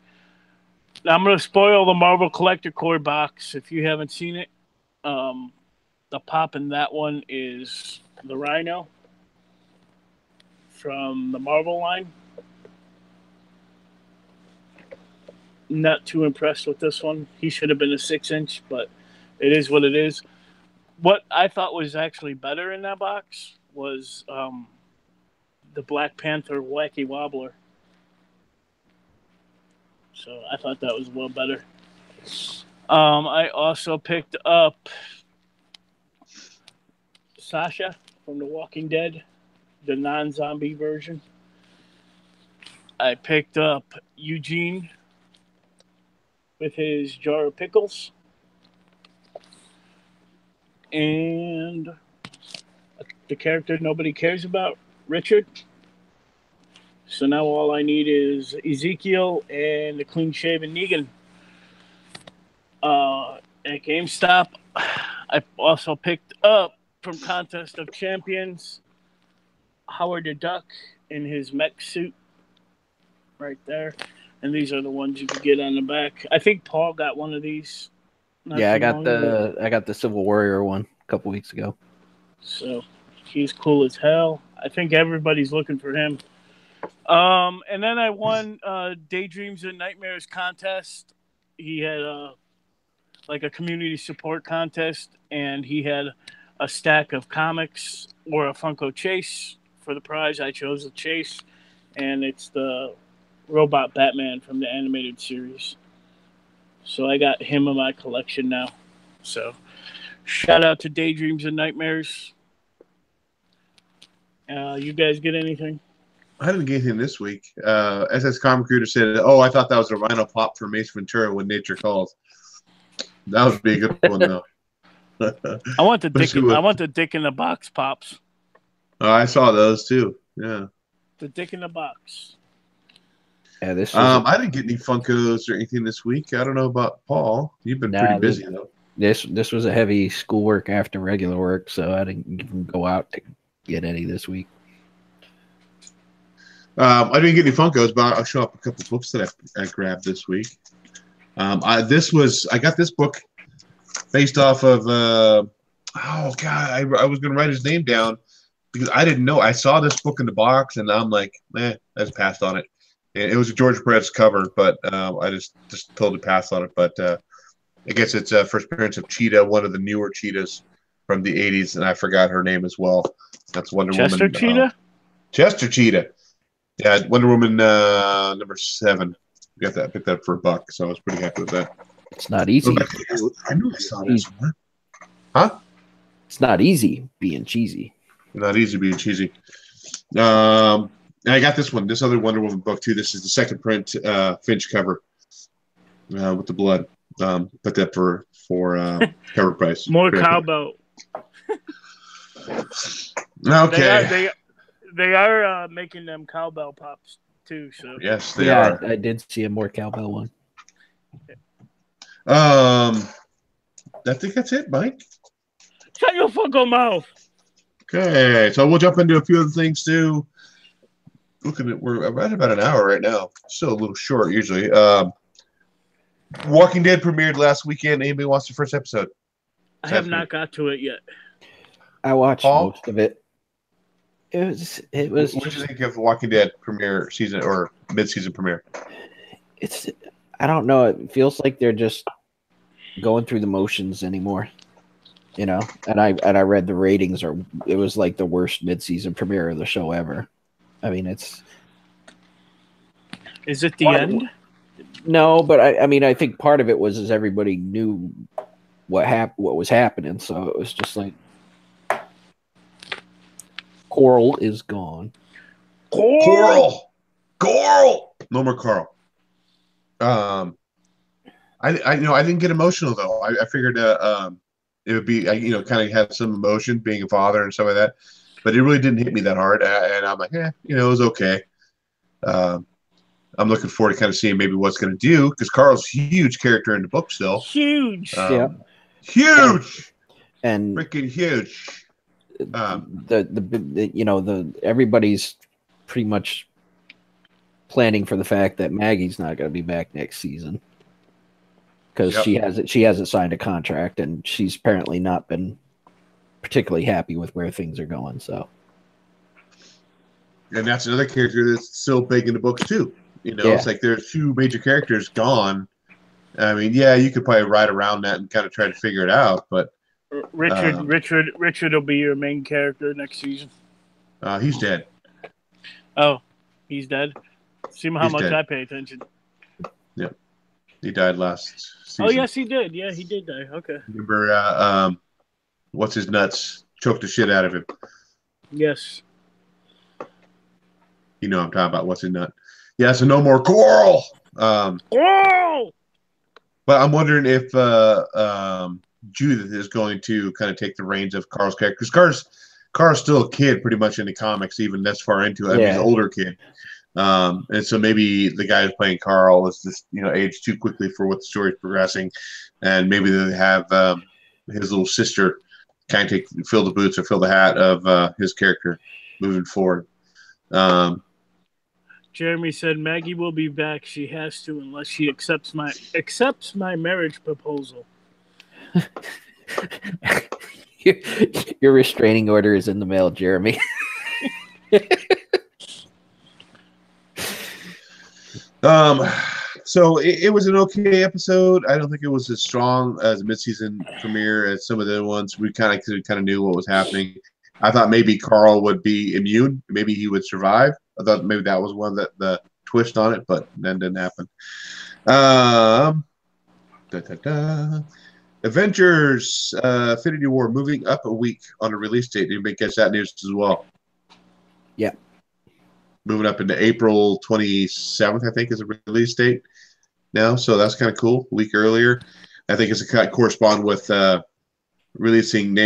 Now, I'm going to spoil the Marvel Collector Core box if you haven't seen it. The pop in that one is the Rhino from the Marvel line. Not too impressed with this one. He should have been a 6-inch, but it is what it is. What I thought was actually better in that box was the Black Panther Wacky Wobbler. So I thought that was a little better. I also picked up Sasha from The Walking Dead, the non-zombie version. I picked up Eugene with his jar of pickles. And the character nobody cares about, Richard. So now all I need is Ezekiel and the clean-shaven Negan. At GameStop, I also picked up from Contest of Champions Howard the Duck in his mech suit right there. And these are the ones you could get on the back. I think Paul got one of these. Yeah, I got the Civil Warrior one a couple weeks ago. So he's cool as hell. I think everybody's looking for him. And then I won Daydreams and Nightmares contest. He had like a community support contest, and he had a stack of comics or a Funko Chase for the prize. I chose the Chase, and it's the Robot Batman from the animated series. So I got him in my collection now. So shout out to Daydreams and Nightmares. You guys get anything? I didn't get anything this week. SS Comic Recruiter said, "Oh, I thought that was a Rhino Pop from Ace Ventura When Nature Calls." That would be a good one, though. I want the Dick in the Box pops. Oh, I saw those too. Yeah, the Dick in the Box. Yeah, this. I didn't get any Funkos or anything this week. I don't know about Paul. You've been pretty busy though. This was a heavy schoolwork after regular work, so I didn't even go out to get any this week. I didn't get any Funkos, but I'll show up a couple of books that I grabbed this week. I got this book based off of I was gonna write his name down because I didn't know. I saw this book in the box and I'm like, I just passed on it. And it was a George Perez cover, but I just totally passed on it. But I guess it's first appearance of Cheetah, one of the newer Cheetahs from the 80s, and I forgot her name as well. That's Wonder Chester Woman. Cheetah? Chester Cheetah. Yeah, Wonder Woman number 7. Got that, picked that up for $1, so I was pretty happy with that. It's not easy. I knew I saw this one. Huh? It's not easy being cheesy. Not easy being cheesy. And I got this one, this other Wonder Woman book too. This is the second print Finch cover with the blood. Put that for cover price. More cowbell. Okay. They are making them cowbell pops too. So yes, they are. I did see a more cowbell one. I think that's it, Mike. Shut your fucking mouth. Okay, so we'll jump into a few other things too. We're right about an hour right now. Still a little short usually. Walking Dead premiered last weekend. Anybody watched the first episode? I have not got to it yet. I watched most of it. It was. What did you think of Walking Dead premiere season or mid-season premiere? I don't know. It feels like they're just going through the motions anymore. You know, and I read the ratings it was like the worst mid-season premiere of the show ever. I mean, Is it the end? No, but I mean, I think part of it was everybody knew what was happening, so it was just like Coral is gone. Coral. No more Carl. I didn't get emotional though. I figured it would be kind of have some emotion being a father and stuff like that, but it really didn't hit me that hard. And I'm like, it was okay. I'm looking forward to kind of seeing maybe what's going to do because Carl's a huge character in the book still. Huge. Yeah. Huge. And freaking huge. Everybody's pretty much planning for the fact that Maggie's not going to be back next season because she hasn't signed a contract and she's apparently not been particularly happy with where things are going. So, and that's another character that's still big in the books too. It's like there's 2 major characters gone. I mean, you could probably ride around that and kind of try to figure it out, but Richard will be your main character next season. He's dead. Oh, he's dead. See how He's much dead. I pay attention. Yep. He died last season. Oh, yes, he did. Yeah, he did die. Okay. Remember, what's his nuts? Choked the shit out of him. Yes. You know what I'm talking about. What's his nut? Yeah, so no more Coral. Whoa! But I'm wondering if Judith is going to kind of take the reins of Carl's character. Because Carl's still a kid pretty much in the comics, even this far into it. I mean, he's an older kid. And so maybe the guy who's playing Carl is just, aged too quickly for what the story's progressing. And maybe they have his little sister kind of fill the boots or fill the hat of his character moving forward. Jeremy said Maggie will be back. She has to unless she accepts my marriage proposal. Your restraining order is in the mail, Jeremy. So it was an okay episode. I don't think it was as strong as a midseason premiere as some of the other ones. We kind of knew what was happening. I thought maybe Carl would be immune. Maybe he would survive. I thought maybe that was one that the twist on it, but that didn't happen. Avengers Infinity War moving up a week on a release date. Anybody catch that news as well? Yeah. Moving up into April 27th, I think, is a release date now. So that's kind of cool. A week earlier. I think it's a kind of correspond with releasing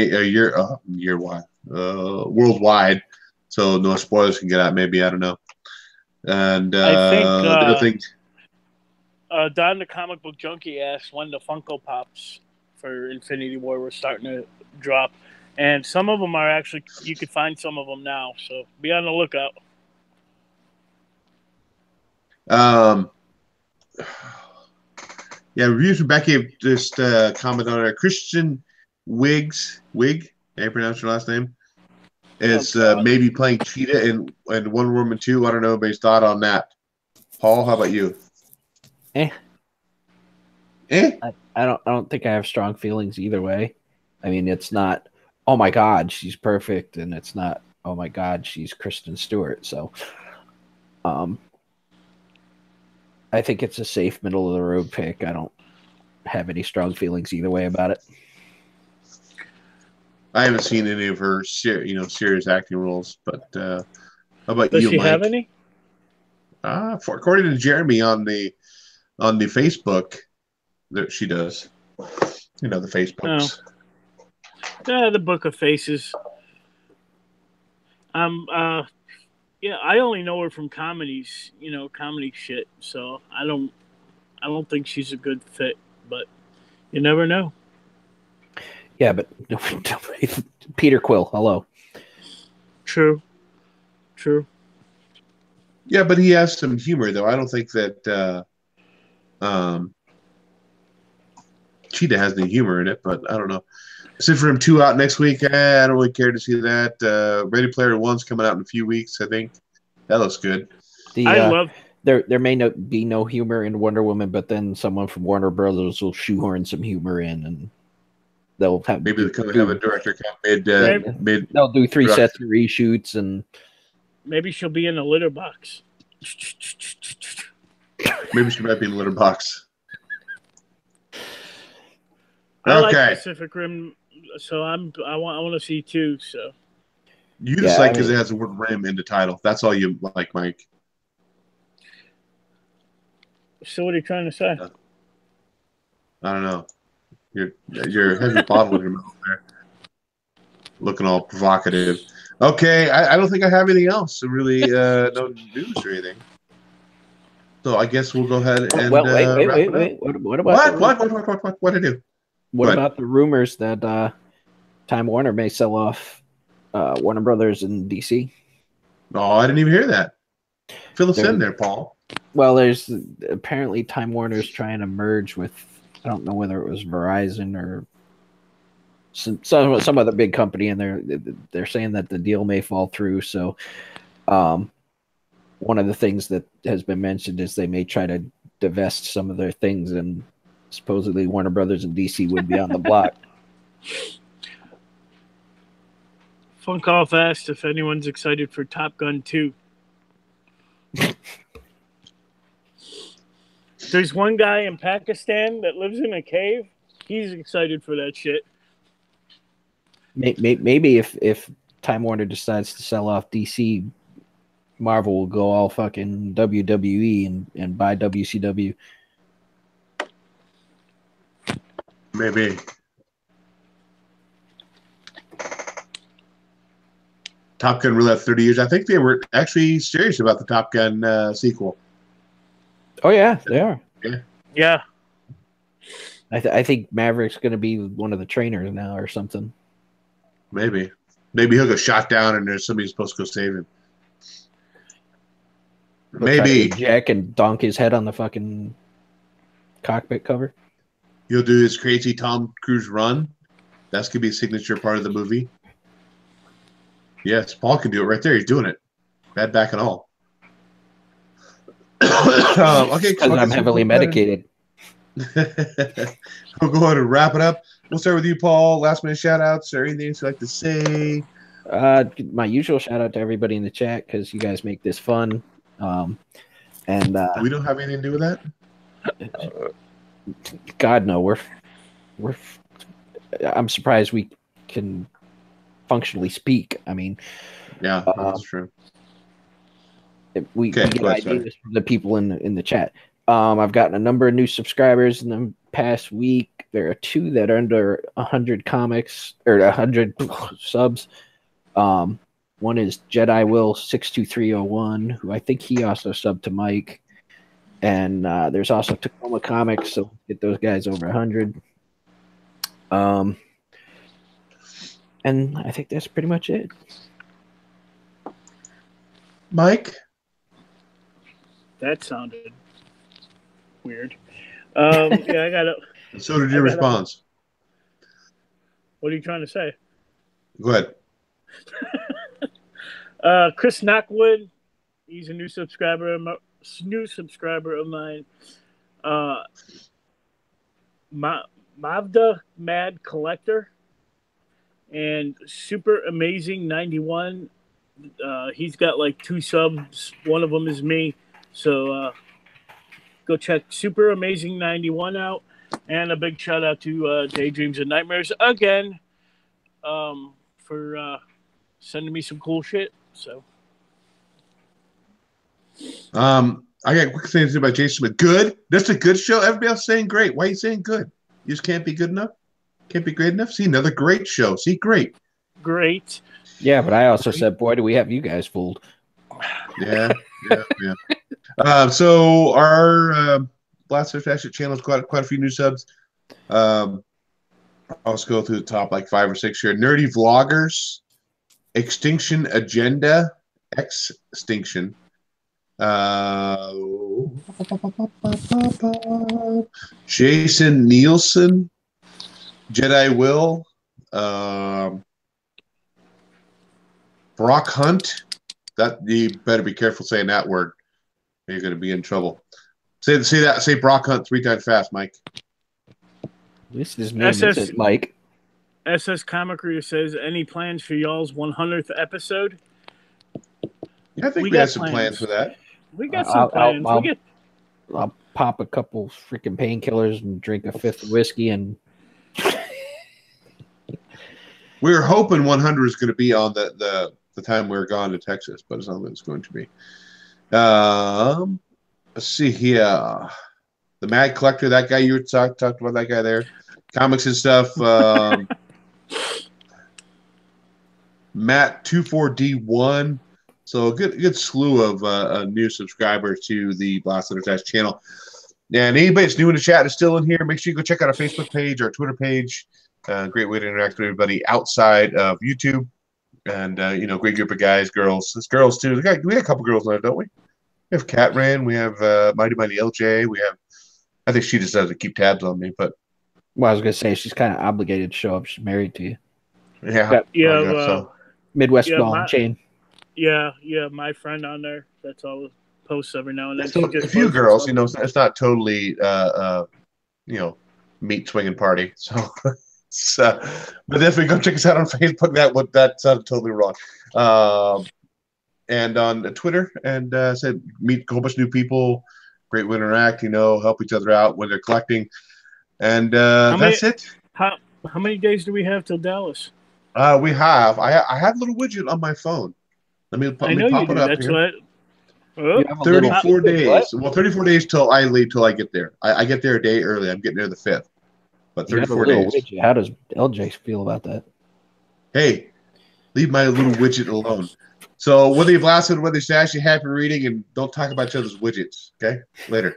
worldwide. So no spoilers can get out. Maybe, I don't know. And I think the other thing. Don the Comic Book Junkie asked when the Funko Pops for Infinity War were starting to drop. And some of them are actually, you could find some of them now. So be on the lookout. Yeah, reviews from Becky just comment on it. Christian Wig, how you pronounce your last name? Is maybe playing Cheetah in Wonder Woman 2. I don't know anybody's thought on that. Paul, how about you? I don't think I have strong feelings either way. I mean, it's not, oh my God, she's perfect, and it's not, oh my God, she's Kristen Stewart. So, I think it's a safe middle of the road pick. I don't have any strong feelings either way about it. I haven't seen any of her serious acting roles, but how about Does you, she Mike? have any? According to Jeremy on the Facebook, that she does. The Facebooks. Oh. Yeah, the Book of Faces. Yeah, I only know her from comedies, comedy shit. So I don't think she's a good fit, but you never know. Yeah, but Peter Quill, hello. True. Yeah, but he has some humor, though. I don't think that Cheetah has any humor in it, but I don't know. Symphonym 2 out next week. I don't really care to see that. Ready Player One's coming out in a few weeks, I think. That looks good. There may be no humor in Wonder Woman, but then someone from Warner Brothers will shoehorn some humor in, and they'll have maybe they'll have a director come mid. They'll do 3 sets of reshoots, and maybe she'll be in the litter box. Maybe she might be in the litter box. I like Pacific Rim, so I want to see 2. So you just because it has the word "rim" in the title. That's all you like, Mike. So what are you trying to say? I don't know. You're having a bottle in your mouth there, looking all provocative. Okay, I don't think I have anything else. Really, no news or anything. So I guess we'll go ahead and wait. What about what I do? What about the rumors that Time Warner may sell off Warner Brothers in DC? Oh, I didn't even hear that. Fill us in there, Paul. Well, there's apparently Time Warner's trying to merge with, I don't know whether it was Verizon or some other big company, and they're saying that the deal may fall through. So, one of the things that has been mentioned is they may try to divest some of their things, and supposedly Warner Brothers and DC would be on the block. Funkoff asked if anyone's excited for Top Gun 2. There's one guy in Pakistan that lives in a cave. He's excited for that shit. Maybe if Time Warner decides to sell off DC, Marvel will go all fucking WWE and buy WCW. Maybe. Top Gun really have 30 years. I think they were actually serious about the Top Gun sequel. Oh yeah, they are. Yeah. I think Maverick's going to be one of the trainers now or something. Maybe he'll get shot down and there's somebody supposed to go save him. Maybe Jack and donk his head on the fucking cockpit cover. He'll do his crazy Tom Cruise run. That's gonna be a signature part of the movie. Yes, Paul can do it right there. He's doing it. Bad back and all. Okay, because I'm heavily medicated. We'll go ahead and wrap it up. We'll start with you, Paul. Last minute shout outs or anything you'd like to say? My usual shout out to everybody in the chat because you guys make this fun. We don't have anything to do with that. God no, we're I'm surprised we can functionally speak. I mean, yeah, that's true. We get ideas from the people in the chat. I've gotten a number of new subscribers in the past week. There are 2 that are under 100 comics or 100 subs. One is Jedi Will 62301, who I think he also subbed to Mike. And there's also Tacoma Comics, so get those guys over 100. And I think that's pretty much it. Mike? That sounded weird. Yeah, I got it. So did your response. What are you trying to say? Go ahead. Chris Knockwood, he's a new subscriber of mine. Mavda Mad Collector and Super Amazing 91. He's got like 2 subs. One of them is me. So go check Super Amazing 91 out. And a big shout out to Daydreams and Nightmares again for sending me some cool shit. So I got quick things to say about Jason Smith. Good. That's a good show. Everybody else saying great. Why are you saying good? You just can't be good enough? Can't be great enough? See, another great show. See, great. Great. Yeah, but I also said, boy, do we have you guys fooled. Yeah. So our Blast Fashion channel has quite a few new subs. I'll just go through the top like 5 or 6 here. Nerdy Vloggers, Extinction Agenda, Extinction. Jason Nielsen, Jedi Will, Brock Hunt. That you better be careful saying that word. You're going to be in trouble. Say Brock Hunt 3 times fast, Mike. This is me, Mike. SS Comic Reader says, any plans for y'all's 100th episode? Yeah, I think we have some plans for that. We got some plans. I'll pop a couple freaking painkillers and drink a 5th of whiskey. And we were hoping 100 is going to be on the time we were gone to Texas, but it's not that it's going to be. Let's see here. The Mad Collector, that guy you were talked about, that guy there. Comics and stuff. Matt24D1. So a good slew of new subscribers to the Blast Undertax channel. And anybody that's new in the chat is still in here. Make sure you go check out our Facebook page, our Twitter page. Great way to interact with everybody outside of YouTube. And, great group of guys, girls. There's girls, too. We got a couple girls now, don't we? We have Catran. We have Mighty LJ. We have, I think she just does to keep tabs on me. But well, I was going to say, she's kind of obligated to show up. She's married to you. Yeah. So. Midwest Ball and Chain. Yeah, my friend on there. That's all posts every now and then. So a few girls, it's not totally, meat swinging party. So, but definitely go check us out on Facebook. That sounded totally wrong. And on Twitter, and said meet a whole bunch of new people. Great way to interact, help each other out when they're collecting. And that's it. How many days do we have till Dallas? I have a little widget on my phone. Let me pop it up here. 34 days. Well, 34 days till I leave, till I get there. I get there a day early. I'm getting there the 5th. But 34 days. Widget. How does LJ feel about that? Hey, leave my little widget alone. So whether you've lasted, whether you stash, you happy reading, and don't talk about each other's widgets. Okay? Later.